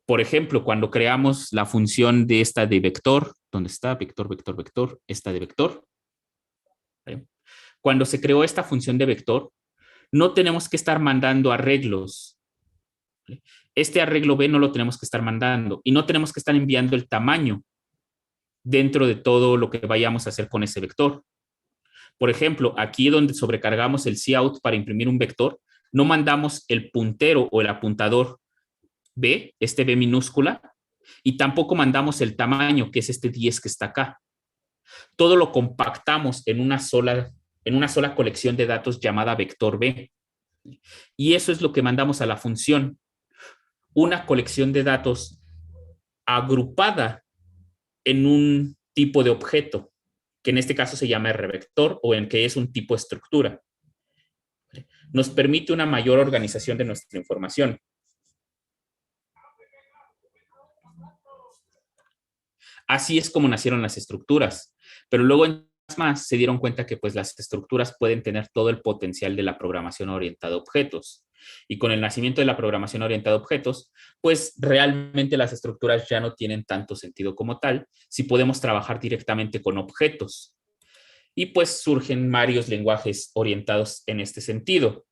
Por ejemplo, cuando creamos la función de esta de vector, ¿dónde está? Vector, vector, vector, esta de vector. Cuando se creó esta función de vector, no tenemos que estar mandando arreglos. Este arreglo B no lo tenemos que estar mandando y no tenemos que estar enviando el tamaño dentro de todo lo que vayamos a hacer con ese vector. Por ejemplo, aquí donde sobrecargamos el cout para imprimir un vector, no mandamos el puntero o el apuntador B, este B minúscula, y tampoco mandamos el tamaño, que es este 10 que está acá. Todo lo compactamos en una sola colección de datos llamada vector B. Y eso es lo que mandamos a la función. Una colección de datos agrupada en un tipo de objeto, que en este caso se llama rvector o en que es un tipo de estructura. Nos permite una mayor organización de nuestra información. Así es como nacieron las estructuras, pero luego en más se dieron cuenta que pues las estructuras pueden tener todo el potencial de la programación orientada a objetos. Y con el nacimiento de la programación orientada a objetos, pues realmente las estructuras ya no tienen tanto sentido como tal si podemos trabajar directamente con objetos. Y pues surgen varios lenguajes orientados en este sentido.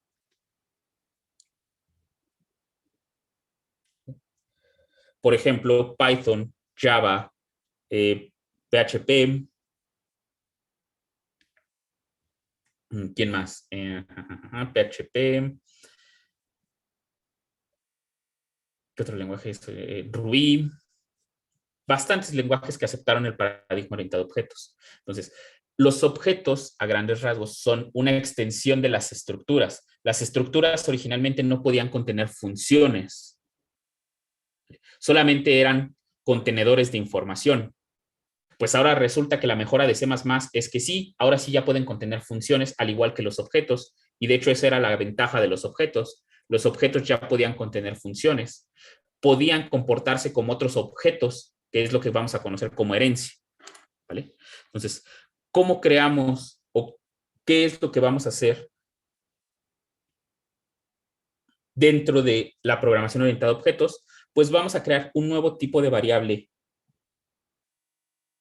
Por ejemplo, Python, Java, PHP. ¿Quién más? PHP. ¿Qué otro lenguaje es? Ruby. Bastantes lenguajes que aceptaron el paradigma orientado a objetos. Entonces, los objetos, a grandes rasgos, son una extensión de las estructuras. Las estructuras originalmente no podían contener funciones. Solamente eran contenedores de información. Pues ahora resulta que la mejora de C++ es que sí, ahora sí ya pueden contener funciones al igual que los objetos, y de hecho esa era la ventaja de los objetos. los objetos ya podían contener funciones, podían comportarse como otros objetos, que es lo que vamos a conocer como herencia, ¿vale? Entonces, ¿cómo creamos o qué es lo que vamos a hacer dentro de la programación orientada a objetos? Pues vamos a crear un nuevo tipo de variable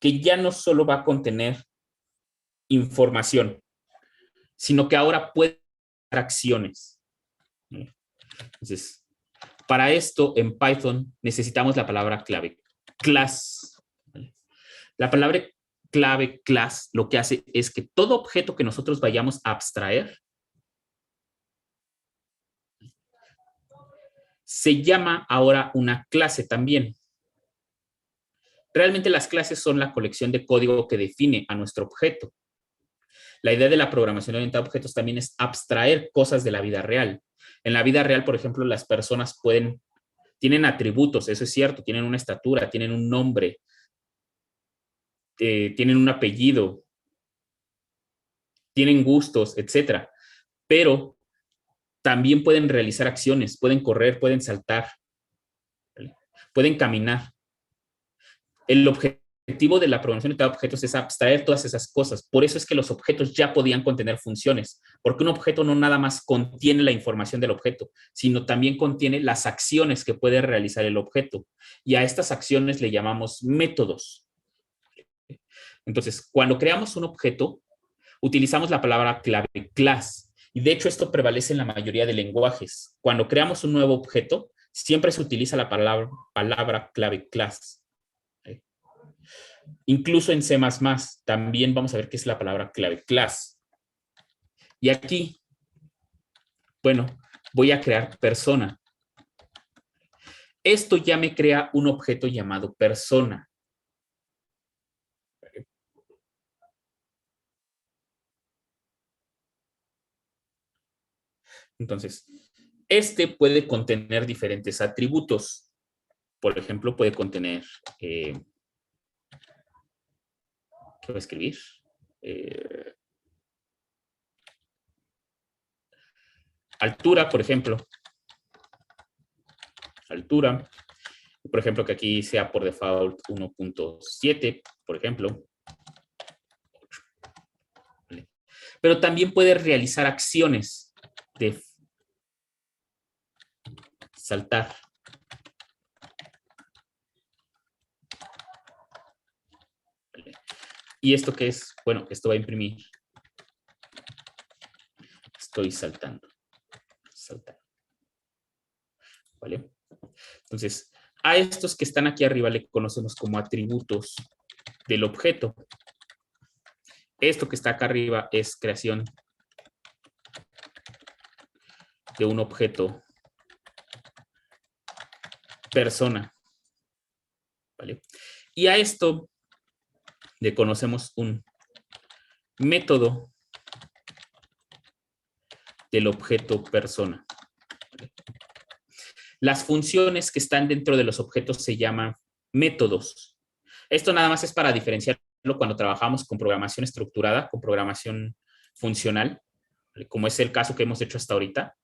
que ya no solo va a contener información, sino que ahora puede dar acciones. Entonces, para esto en Python necesitamos la palabra clave, class. La palabra clave class lo que hace es que todo objeto que nosotros vayamos a abstraer se llama ahora una clase también. Realmente las clases son la colección de código que define a nuestro objeto. La idea de la programación orientada a objetos también es abstraer cosas de la vida real. En la vida real, por ejemplo, las personas tienen atributos, eso es cierto, tienen una estatura, tienen un nombre, tienen un apellido, tienen gustos, etcétera. Pero también pueden realizar acciones, pueden correr, pueden saltar, ¿vale? Pueden caminar. El objetivo de la programación orientada a objetos es abstraer todas esas cosas. Por eso es que los objetos ya podían contener funciones, porque un objeto no nada más contiene la información del objeto, sino también contiene las acciones que puede realizar el objeto. Y a estas acciones le llamamos métodos. Entonces, cuando creamos un objeto, utilizamos la palabra clave class. Y de hecho esto prevalece en la mayoría de lenguajes. Cuando creamos un nuevo objeto, siempre se utiliza la palabra clave class. Incluso en C++ también vamos a ver qué es la palabra clave class. Y aquí, bueno, voy a crear persona. Esto ya me crea un objeto llamado persona. Entonces, este puede contener diferentes atributos. Por ejemplo, puede contener, ¿qué voy a escribir? Altura, por ejemplo. Altura. Por ejemplo, que aquí sea por default 1.7, por ejemplo. Pero también puede realizar acciones de saltar. ¿Y esto qué es? Bueno, esto va a imprimir. Estoy saltando. Saltar. ¿Vale? Entonces, a estos que están aquí arriba le conocemos como atributos del objeto. Esto que está acá arriba es creación de un objeto persona. ¿Vale? Y a esto le conocemos un método del objeto persona. ¿Vale? Las funciones que están dentro de los objetos se llaman métodos. Esto nada más es para diferenciarlo cuando trabajamos con programación estructurada, con programación funcional, como es el caso que hemos hecho hasta ahorita.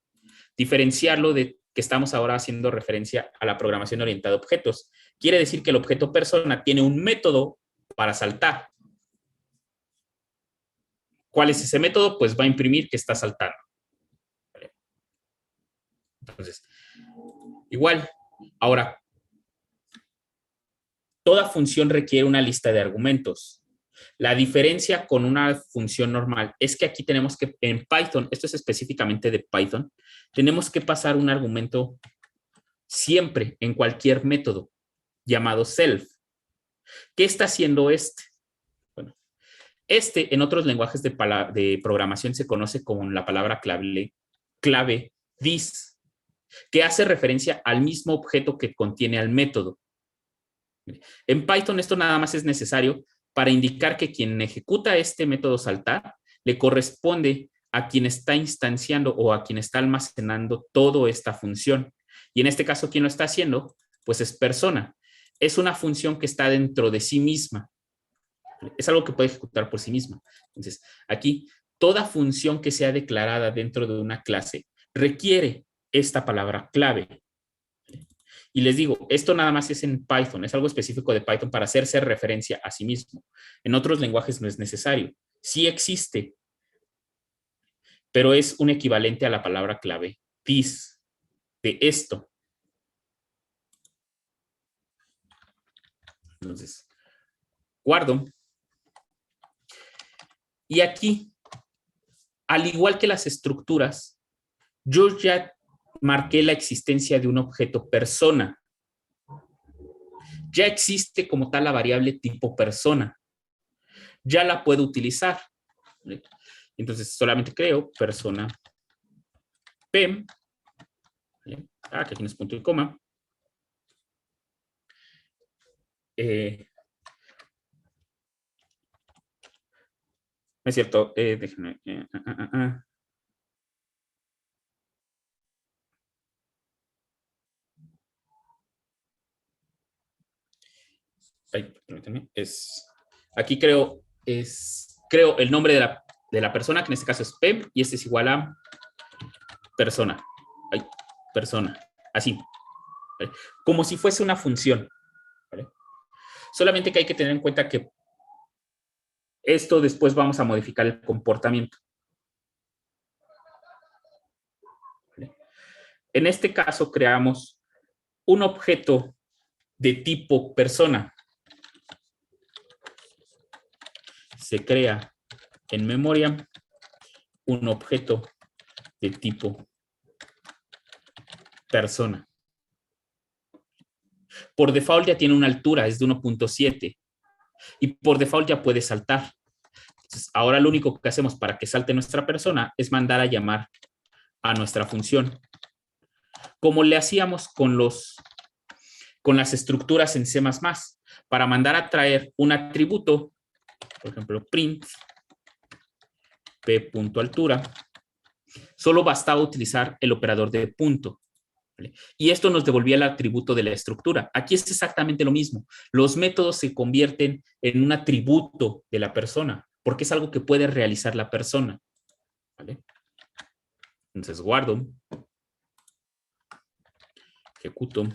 Diferenciarlo de que estamos ahora haciendo referencia a la programación orientada a objetos. Quiere decir que el objeto persona tiene un método para saltar. ¿Cuál es ese método? Pues va a imprimir que está saltando. Entonces, igual, ahora, toda función requiere una lista de argumentos. La diferencia con una función normal es que aquí tenemos que, en Python, esto es específicamente de Python, tenemos que pasar un argumento siempre en cualquier método llamado self. ¿Qué está haciendo este? Bueno, este en otros lenguajes de programación se conoce como la palabra clave this, que hace referencia al mismo objeto que contiene al método. En Python esto nada más es necesario para indicar que quien ejecuta este método saltar le corresponde a quien está instanciando o a quien está almacenando toda esta función. Y en este caso, ¿quién lo está haciendo? Pues es persona. Es una función que está dentro de sí misma. Es algo que puede ejecutar por sí misma. Entonces, aquí, toda función que sea declarada dentro de una clase requiere esta palabra clave. Y les digo, esto nada más es en Python, es algo específico de Python para hacerse referencia a sí mismo. En otros lenguajes no es necesario. Sí existe, pero es un equivalente a la palabra clave this, de esto. Entonces, guardo. Y aquí, al igual que las estructuras, yo ya marqué la existencia de un objeto persona. Ya existe como tal la variable tipo persona. Ya la puedo utilizar. Entonces, solamente creo persona P. Que aquí no es punto y coma. No es cierto, déjenme. Ay, permítanme. Aquí creo el nombre de la persona, que en este caso es P, y este es igual a persona. Ay, persona. Así. ¿Vale? Como si fuese una función. ¿Vale? Solamente que hay que tener en cuenta que esto después vamos a modificar el comportamiento. ¿Vale? En este caso creamos un objeto de tipo persona. Se crea en memoria un objeto de tipo persona. Por default ya tiene una altura, es de 1.7. Y por default ya puede saltar. Entonces, ahora lo único que hacemos para que salte nuestra persona es mandar a llamar a nuestra función. Como le hacíamos con las estructuras en C++, para mandar a traer un atributo, por ejemplo, print p.altura, solo bastaba utilizar el operador de punto. ¿Vale? Y esto nos devolvía el atributo de la estructura. Aquí es exactamente lo mismo. Los métodos se convierten en un atributo de la persona, porque es algo que puede realizar la persona. ¿Vale? Entonces guardo, ejecuto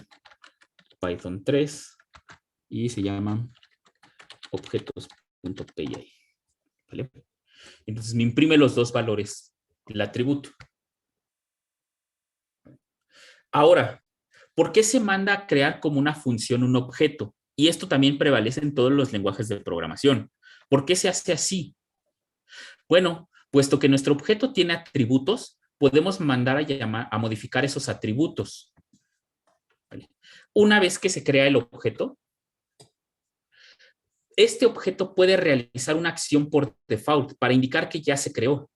Python 3 y se llama objetos.py. ¿Vale? Entonces me imprime los dos valores del atributo. Ahora, ¿por qué se manda a crear como una función un objeto? Y esto también prevalece en todos los lenguajes de programación. ¿Por qué se hace así? Bueno, puesto que nuestro objeto tiene atributos, podemos mandar a modificar esos atributos. ¿Vale? Una vez que se crea el objeto, este objeto puede realizar una acción por default para indicar que ya se creó.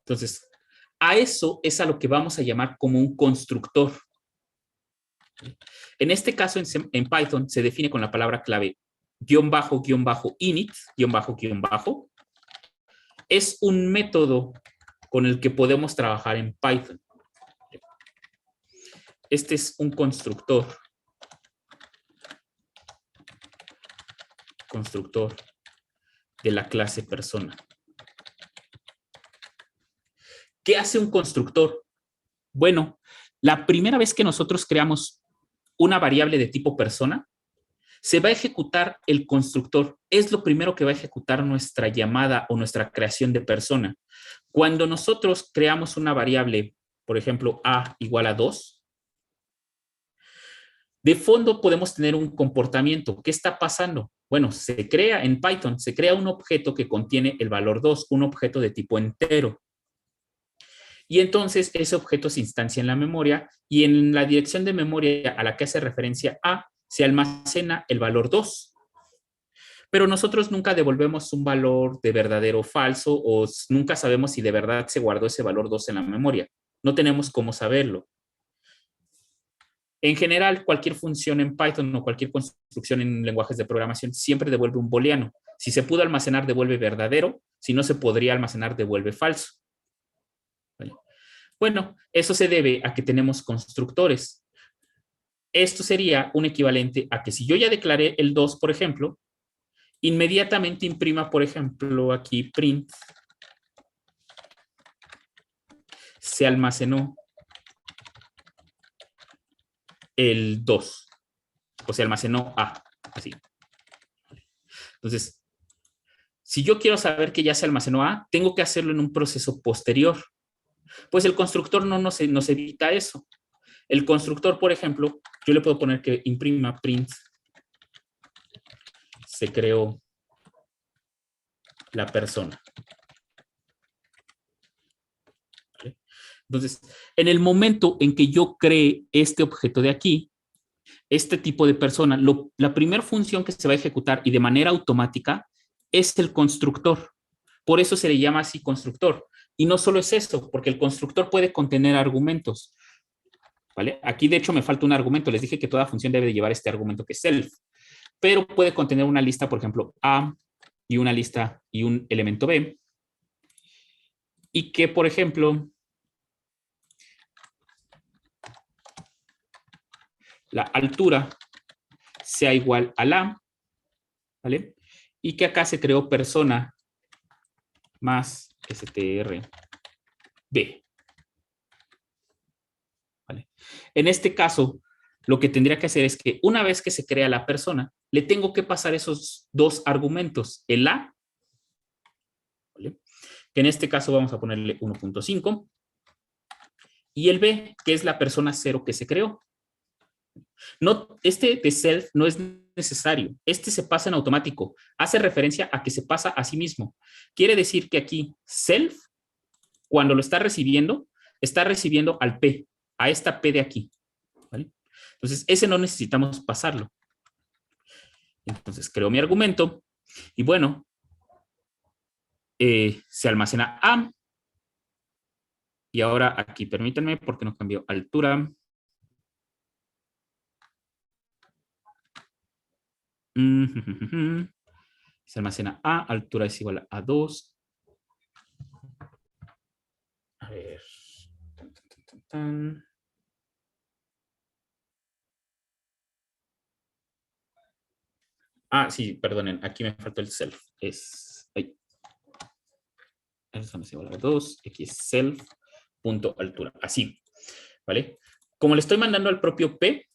Entonces, a eso es a lo que vamos a llamar como un constructor. En este caso, en Python, se define con la palabra clave --init, --. Es un método con el que podemos trabajar en Python. Este es un constructor. Constructor de la clase persona. ¿Qué hace un constructor? Bueno, la primera vez que nosotros creamos una variable de tipo persona, se va a ejecutar el constructor. Es lo primero que va a ejecutar nuestra llamada o nuestra creación de persona. Cuando nosotros creamos una variable, por ejemplo, a igual a 2, de fondo podemos tener un comportamiento. ¿Qué está pasando? Bueno, se crea en Python, se crea un objeto que contiene el valor 2, un objeto de tipo entero. Y entonces ese objeto se instancia en la memoria y en la dirección de memoria a la que hace referencia a se almacena el valor 2. Pero nosotros nunca devolvemos un valor de verdadero o falso o nunca sabemos si de verdad se guardó ese valor 2 en la memoria. No tenemos cómo saberlo. En general, cualquier función en Python o cualquier construcción en lenguajes de programación siempre devuelve un booleano. Si se pudo almacenar, devuelve verdadero. Si no se podría almacenar, devuelve falso. ¿Vale? Bueno, eso se debe a que tenemos constructores. Esto sería un equivalente a que si yo ya declaré el 2, por ejemplo, inmediatamente imprima, por ejemplo, aquí print se almacenó el 2, o se almacenó A, así. Entonces, si yo quiero saber que ya se almacenó A, tengo que hacerlo en un proceso posterior. Pues el constructor no nos evita eso. El constructor, por ejemplo, yo le puedo poner que imprima print se creó la persona. ¿Vale? Entonces, en el momento en que yo cree este objeto de aquí, este tipo de persona, la primera función que se va a ejecutar y de manera automática es el constructor. Por eso se le llama así constructor. Y no solo es eso, porque el constructor puede contener argumentos. ¿Vale? Aquí, de hecho, me falta un argumento. Les dije que toda función debe de llevar este argumento que es self. Pero puede contener una lista, por ejemplo, A y una lista y un elemento B. Y que, por ejemplo, la altura sea igual a la, ¿vale? Y que acá se creó persona más str b. ¿Vale? En este caso, lo que tendría que hacer es que una vez que se crea la persona, le tengo que pasar esos dos argumentos, el a, ¿vale? Que en este caso vamos a ponerle 1.5, y el b, que es la persona 0 que se creó. No, este de self no es necesario. Este se pasa en automático. Hace referencia a que se pasa a sí mismo. Quiere decir que aquí self, cuando lo está recibiendo al P, a esta P de aquí. ¿Vale? Entonces, ese no necesitamos pasarlo. Entonces, creo mi argumento y bueno, se almacena A. Y ahora aquí, permítanme, porque no cambió altura. Se almacena A, altura es igual a 2. A ver. Ah, sí, perdonen, aquí me faltó el self. Es ahí. Eso es igual a 2, aquí es self, punto altura. Así, ¿vale? Como le estoy mandando al propio P,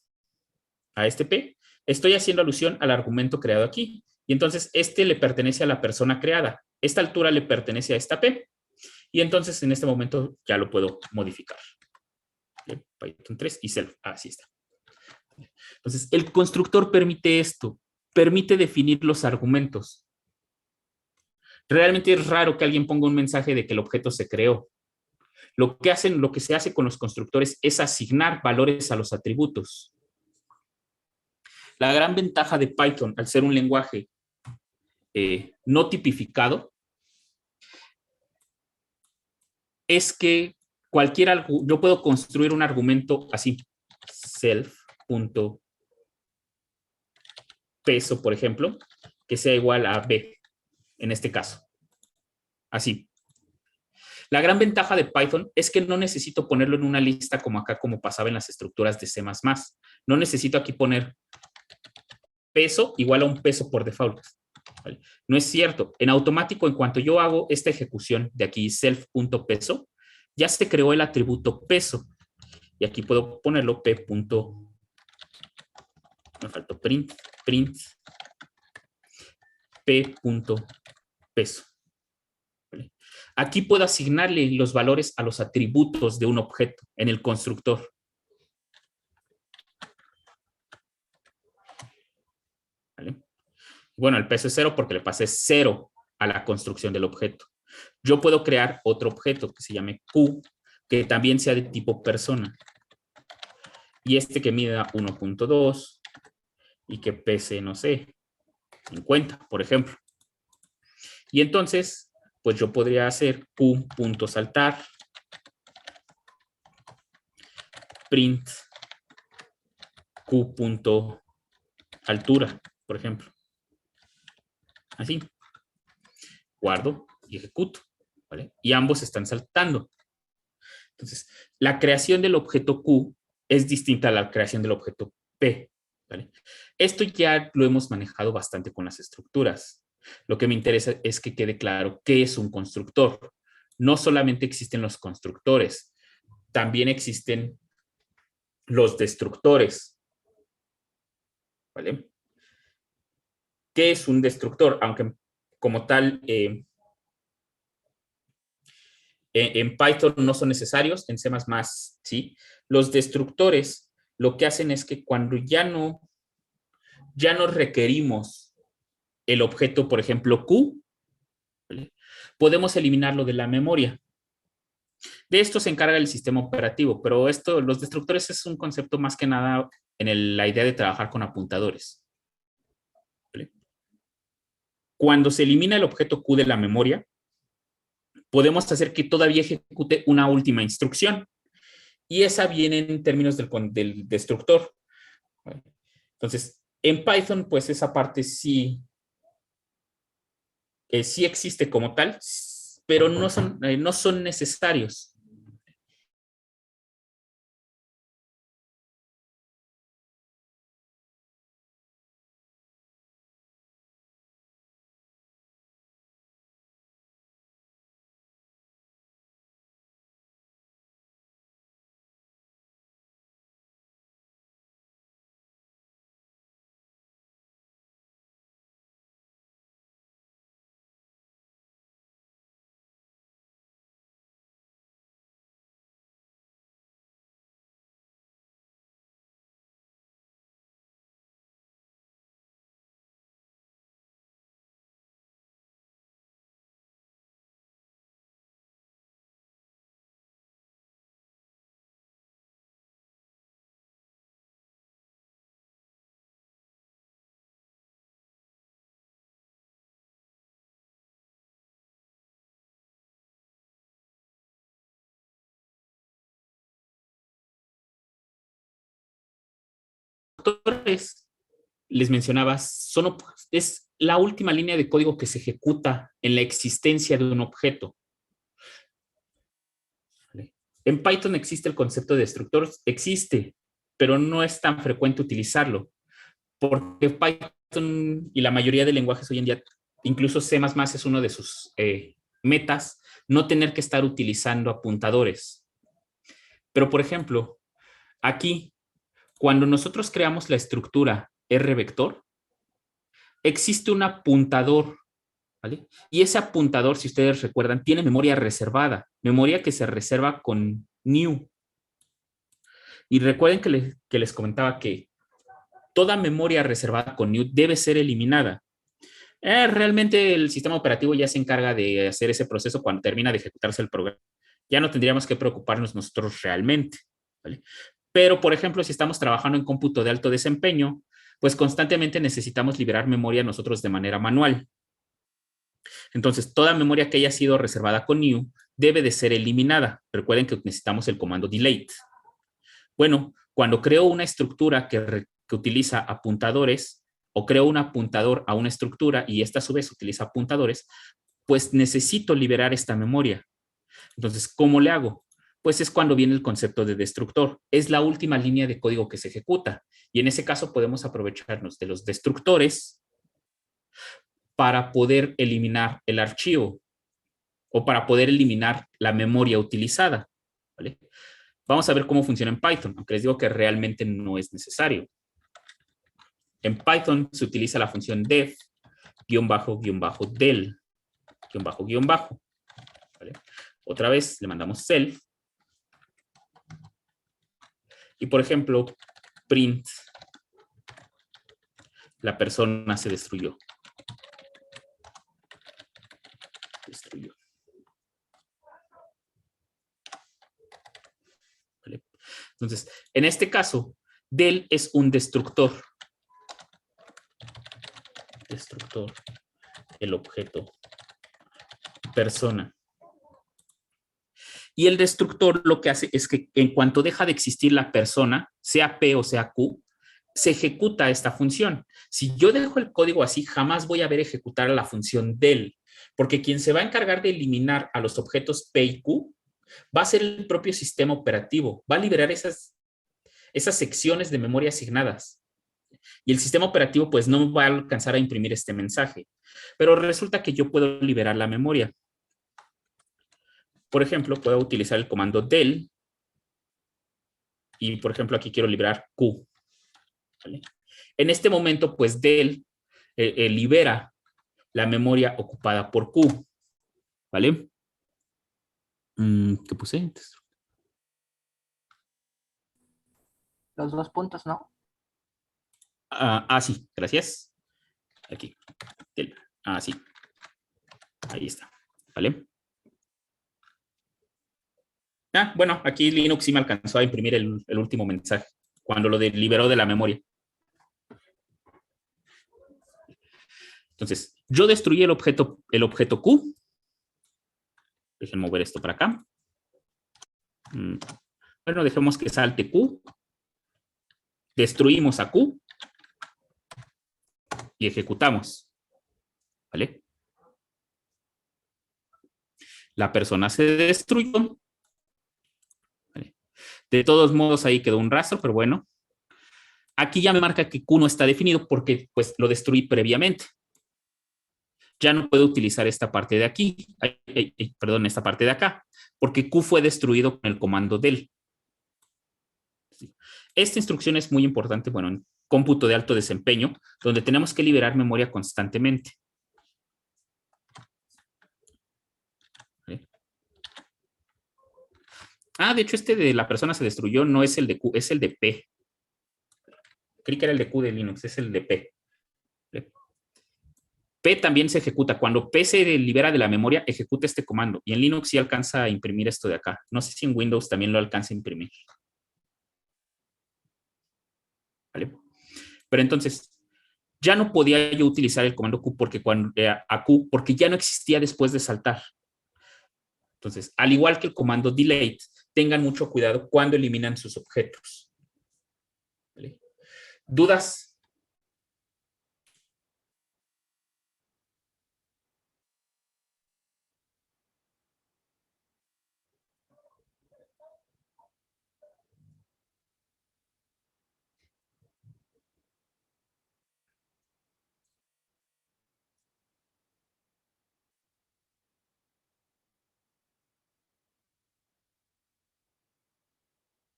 a este P, estoy haciendo alusión al argumento creado aquí. Y entonces este le pertenece a la persona creada. Esta altura le pertenece a esta P. Y entonces en este momento ya lo puedo modificar. ¿Vale? Python 3 y self. Así está. Entonces el constructor permite esto. Permite definir los argumentos. Realmente es raro que alguien ponga un mensaje de que el objeto se creó. Lo que se hace con los constructores es asignar valores a los atributos. La gran ventaja de Python, al ser un lenguaje no tipificado, es que yo puedo construir un argumento así, self.peso, por ejemplo, que sea igual a b, en este caso. Así. La gran ventaja de Python es que no necesito ponerlo en una lista como acá, como pasaba en las estructuras de C++. No necesito aquí poner peso igual a un peso por default. ¿Vale? No es cierto. En automático, en cuanto yo hago esta ejecución de aquí, self.peso, ya se creó el atributo peso. Y aquí puedo ponerlo p. Me faltó print p.peso. ¿Vale? Aquí puedo asignarle los valores a los atributos de un objeto en el constructor. ¿Vale? Bueno, el peso es 0 porque le pasé 0 a la construcción del objeto. Yo puedo crear otro objeto que se llame Q, que también sea de tipo persona. Y este que mida 1.2 y que pese, no sé, 50, por ejemplo. Y entonces, pues yo podría hacer Q.saltar, print Q.altura, por ejemplo. Así. Guardo y ejecuto. ¿Vale? Y ambos están saltando. Entonces, la creación del objeto Q es distinta a la creación del objeto P. ¿Vale? Esto ya lo hemos manejado bastante con las estructuras. Lo que me interesa es que quede claro qué es un constructor. No solamente existen los constructores, también existen los destructores, ¿vale? ¿Qué es un destructor? Aunque como tal, en Python no son necesarios, en C++ sí. Los destructores lo que hacen es que cuando ya no requerimos el objeto, por ejemplo, Q, ¿vale? Podemos eliminarlo de la memoria. De esto se encarga el sistema operativo, pero los destructores es un concepto más que nada en la idea de trabajar con apuntadores, ¿vale? Cuando se elimina el objeto Q de la memoria, podemos hacer que todavía ejecute una última instrucción. Y esa viene en términos del destructor. Entonces, en Python, pues esa parte sí existe como tal, pero no son necesarios. Les mencionaba, es la última línea de código que se ejecuta en la existencia de un objeto. En Python existe el concepto de destructor, existe, pero no es tan frecuente utilizarlo, porque Python y la mayoría de lenguajes hoy en día, incluso C++ es uno de sus metas, no tener que estar utilizando apuntadores. Pero, por ejemplo, aquí, cuando nosotros creamos la estructura R-vector, existe un apuntador, ¿vale? Y ese apuntador, si ustedes recuerdan, tiene memoria reservada, memoria que se reserva con new. Y recuerden que les comentaba que toda memoria reservada con new debe ser eliminada. Realmente el sistema operativo ya se encarga de hacer ese proceso cuando termina de ejecutarse el programa. Ya no tendríamos que preocuparnos nosotros realmente, ¿vale? Pero, por ejemplo, si estamos trabajando en cómputo de alto desempeño, pues constantemente necesitamos liberar memoria nosotros de manera manual. Entonces, toda memoria que haya sido reservada con new debe de ser eliminada. Recuerden que necesitamos el comando delete. Bueno, cuando creo una estructura que utiliza apuntadores o creo un apuntador a una estructura y esta a su vez utiliza apuntadores, pues necesito liberar esta memoria. Entonces, ¿cómo le hago? Pues es cuando viene el concepto de destructor. Es la última línea de código que se ejecuta. Y en ese caso podemos aprovecharnos de los destructores para poder eliminar el archivo o para poder eliminar la memoria utilizada, ¿vale? Vamos a ver cómo funciona en Python, aunque les digo que realmente no es necesario. En Python se utiliza la función def --del --, ¿vale? Otra vez le mandamos self y, por ejemplo, print la persona se destruyó. ¿Vale? Entonces, en este caso, del es un destructor. Destructor, el objeto, persona. Y el destructor lo que hace es que en cuanto deja de existir la persona, sea P o sea Q, se ejecuta esta función. Si yo dejo el código así, jamás voy a ver ejecutar la función del, porque quien se va a encargar de eliminar a los objetos P y Q va a ser el propio sistema operativo, va a liberar esas secciones de memoria asignadas. Y el sistema operativo pues no va a alcanzar a imprimir este mensaje. Pero resulta que yo puedo liberar la memoria. Por ejemplo, puedo utilizar el comando del y por ejemplo aquí quiero liberar Q. ¿Vale? En este momento, pues del libera la memoria ocupada por Q. ¿Vale? ¿Qué puse? Los 2 puntos, ¿no? Sí, gracias. Aquí. Sí. Ahí está. ¿Vale? Bueno, aquí Linux sí me alcanzó a imprimir el último mensaje, cuando lo liberó de la memoria. Entonces, yo destruí el objeto Q. Dejen mover esto para acá. Bueno, dejemos que salte Q. Destruimos a Q. Y ejecutamos. ¿Vale? La persona se destruyó. ¿Vale? De todos modos, ahí quedó un rastro, pero bueno. Aquí ya me marca que Q no está definido porque pues lo destruí previamente. Ya no puedo utilizar esta parte de aquí, perdón, esta parte de acá, porque Q fue destruido con el comando del. Esta instrucción es muy importante, bueno, en cómputo de alto desempeño, donde tenemos que liberar memoria constantemente. De hecho, este de la persona se destruyó no es el de Q, es el de P. Creí que era el de Q de Linux, es el de P. P también se ejecuta. Cuando P se libera de la memoria, ejecuta este comando. Y en Linux sí alcanza a imprimir esto de acá. No sé si en Windows también lo alcanza a imprimir. ¿Vale? Pero entonces, ya no podía yo utilizar el comando Q porque, porque ya no existía después de saltar. Entonces, al igual que el comando delete, tengan mucho cuidado cuando eliminan sus objetos. ¿Vale? ¿Dudas?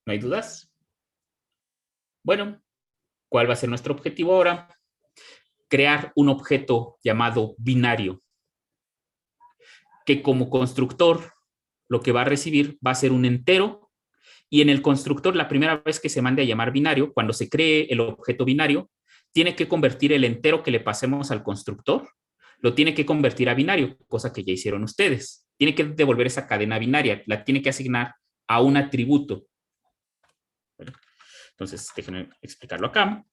¿No hay dudas? Bueno, ¿cuál va a ser nuestro objetivo ahora? Crear un objeto llamado binario, que como constructor lo que va a recibir va a ser un entero, y en el constructor la primera vez que se mande a llamar binario, cuando se cree el objeto binario, tiene que convertir el entero que le pasemos al constructor, lo tiene que convertir a binario, cosa que ya hicieron ustedes. Tiene que devolver esa cadena binaria, la tiene que asignar a un atributo. Entonces, déjenme explicarlo acá.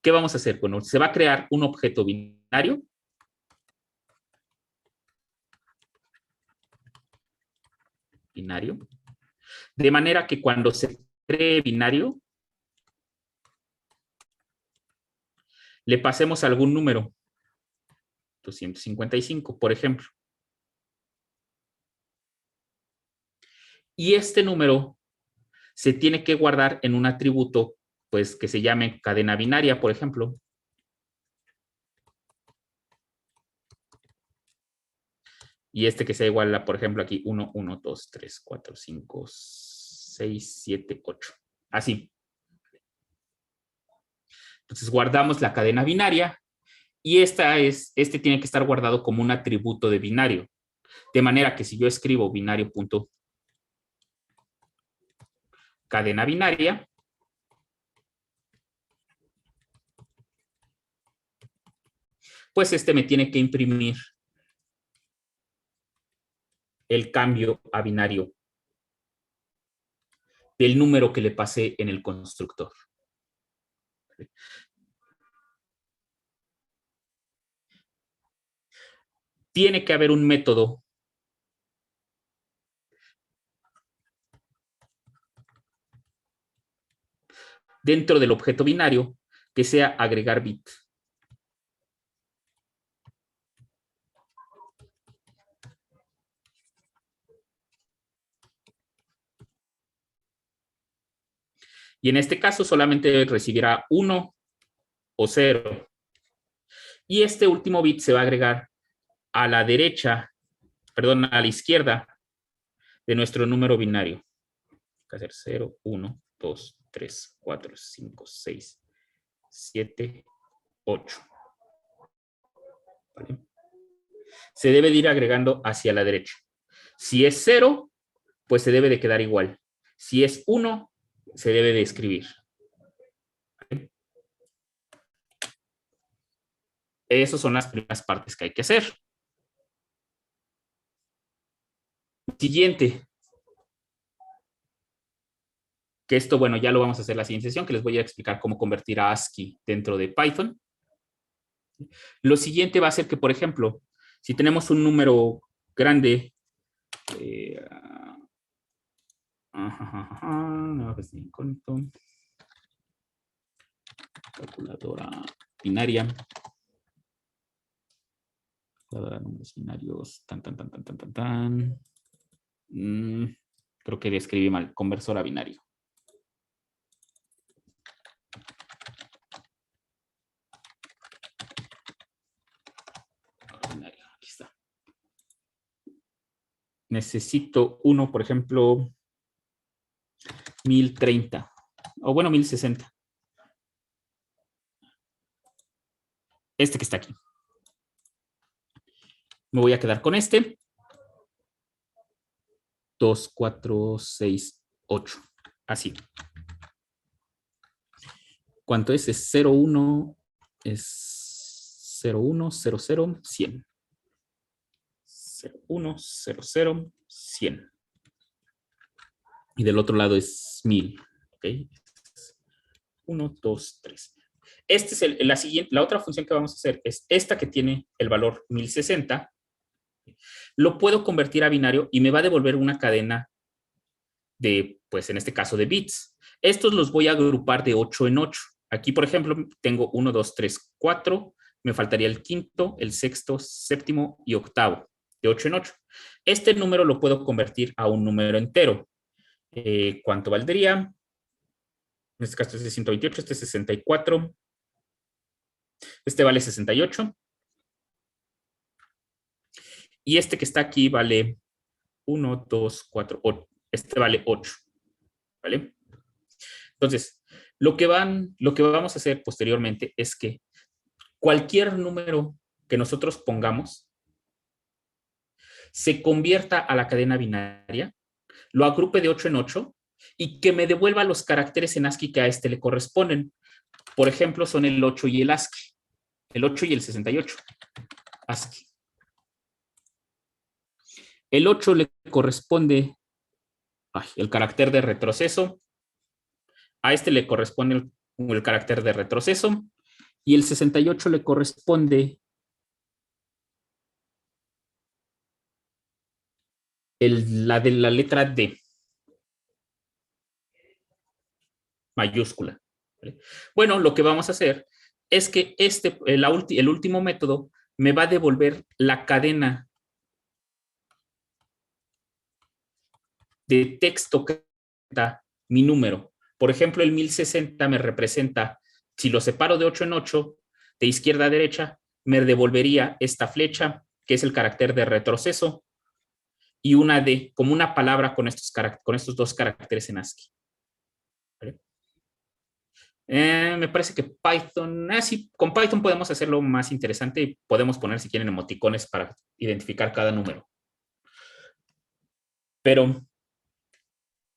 ¿Qué vamos a hacer? Bueno, se va a crear un objeto binario. De manera que cuando se cree binario, le pasemos algún número. 255, por ejemplo. Y este número se tiene que guardar en un atributo, pues, que se llame cadena binaria, por ejemplo. Y este que sea igual a, por ejemplo, aquí 1, 1, 2, 3, 4, 5, 6, 7, 8. Así. Entonces guardamos la cadena binaria y este tiene que estar guardado como un atributo de binario. De manera que si yo escribo binario.cadena binaria, pues este me tiene que imprimir el cambio a binario del número que le pasé en el constructor. Tiene que haber un método dentro del objeto binario que sea agregar bit. Y en este caso solamente recibirá 1 o 0. Y este último bit se va a agregar a la derecha, perdón, a la izquierda de nuestro número binario. Hay que hacer 0, 1, 2, 3, 4, 5, 6, 7, 8. ¿Vale? Se debe de ir agregando hacia la derecha. Si es 0, pues se debe de quedar igual. Si es 1, se debe de escribir. ¿Vale? Esas son las primeras partes que hay que hacer. Siguiente. Que esto, bueno, ya lo vamos a hacer en la siguiente sesión, que les voy a explicar cómo convertir a ASCII dentro de Python. Lo siguiente va a ser que, por ejemplo, si tenemos un número grande, calculadora binaria, números binarios, creo que escribí mal, conversor a binario. Aquí está. Necesito uno, por ejemplo, 1030, o bueno, 1060. Este que está aquí. Me voy a quedar con este. 2, 4, 6, 8. Así. ¿Cuánto es? Es 0, 1, es 0, 1, 0, 0, 100. 0, 1, 0, 0, 100. Y del otro lado es 1000. ¿Ok? 1, 2, 3. Este es la otra función que vamos a hacer es esta que tiene el valor 1060. Lo puedo convertir a binario y me va a devolver una cadena de, pues en este caso, de bits. Estos los voy a agrupar de 8 en 8. Aquí, por ejemplo, tengo 1, 2, 3, 4. Me faltaría el quinto, el sexto, séptimo y octavo, de 8 en 8. Este número lo puedo convertir a un número entero. ¿Cuánto valdría? En este caso este es 128, este es 64. Este vale 68. Y este que está aquí vale 1, 2, 4, 8. Este vale 8. ¿Vale? Entonces, lo que vamos a hacer posteriormente es que cualquier número que nosotros pongamos se convierta a la cadena binaria, lo agrupe de 8 en 8 y que me devuelva los caracteres en ASCII que a este le corresponden. Por ejemplo, son el 8 y el ASCII. El 8 y el 68. ASCII. El 8 le corresponde el carácter de retroceso. A este le corresponde el carácter de retroceso. Y el 68 le corresponde la de la letra D. Mayúscula. Bueno, lo que vamos a hacer es que el último método me va a devolver la cadena de texto que da mi número. Por ejemplo, el 1060 me representa, si lo separo de 8 en 8, de izquierda a derecha, me devolvería esta flecha, que es el carácter de retroceso, y una D, como una palabra con estos dos caracteres en ASCII. ¿Vale? Me parece que Python, sí, con Python podemos hacerlo más interesante y podemos poner, si quieren, emoticones para identificar cada número. Pero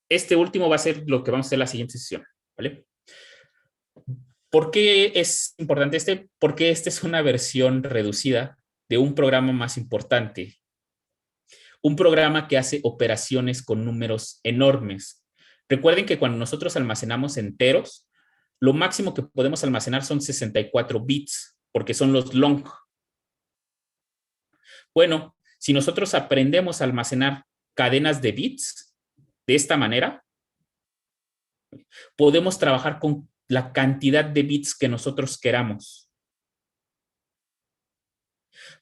este último va a ser lo que vamos a hacer en la siguiente sesión, ¿vale? ¿Por qué es importante este? Porque esta es una versión reducida de un programa más importante. Un programa que hace operaciones con números enormes. Recuerden que cuando nosotros almacenamos enteros, lo máximo que podemos almacenar son 64 bits, porque son los long. Bueno, si nosotros aprendemos a almacenar cadenas de bits de esta manera, podemos trabajar con la cantidad de bits que nosotros queramos.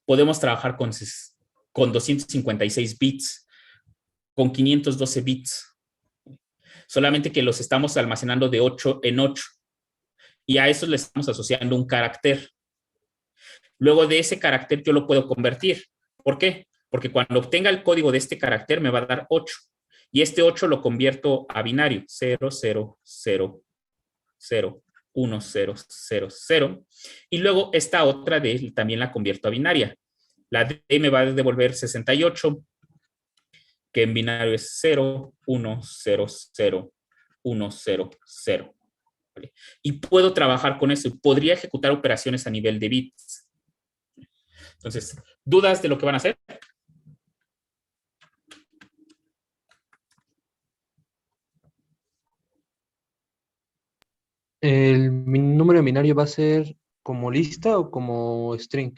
Podemos trabajar con 256 bits, con 512 bits. Solamente que los estamos almacenando de 8 en 8. Y a eso le estamos asociando un carácter. Luego de ese carácter yo lo puedo convertir. ¿Por qué? Porque cuando obtenga el código de este carácter me va a dar 8. Y este 8 lo convierto a binario, 0, 0, 0, 0, 1, 0, 0, 0. Y luego esta otra D también la convierto a binaria. La D me va a devolver 68, que en binario es 0, 1, 0, 0, 1, 0, 0. ¿Vale? Y puedo trabajar con eso. Podría ejecutar operaciones a nivel de bits. Entonces, ¿dudas de lo que van a hacer? Número binario va a ser como lista o como string.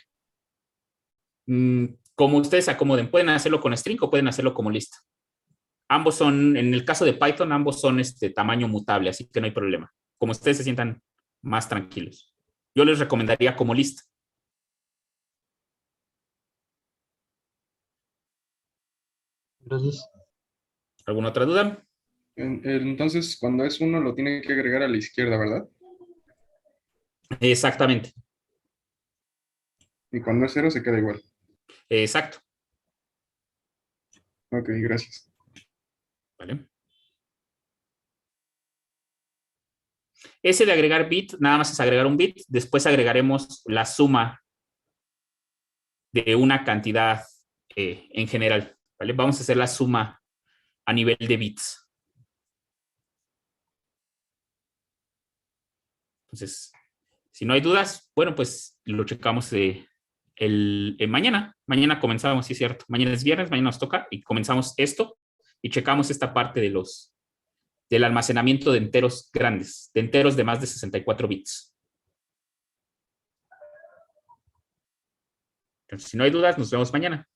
Como ustedes acomoden. Pueden hacerlo con string o pueden hacerlo como lista. Ambos son, en el caso de Python, ambos son tamaño mutable, así que no hay problema. Como ustedes se sientan más tranquilos. Yo les recomendaría como lista. Entonces, ¿Alguna otra duda? Entonces, cuando es 1, lo tiene que agregar a la izquierda, ¿verdad? Exactamente. Y cuando es 0, se queda igual. Exacto. Ok, gracias. ¿Vale? Ese de agregar bit, nada más es agregar un bit. Después agregaremos la suma de una cantidad en general. ¿Vale? Vamos a hacer la suma a nivel de bits. Entonces, si no hay dudas, bueno, pues lo checamos mañana. Mañana comenzamos, sí es cierto. Mañana es viernes, mañana nos toca y comenzamos esto y checamos esta parte del almacenamiento de enteros grandes, de enteros de más de 64 bits. Entonces, si no hay dudas, nos vemos mañana.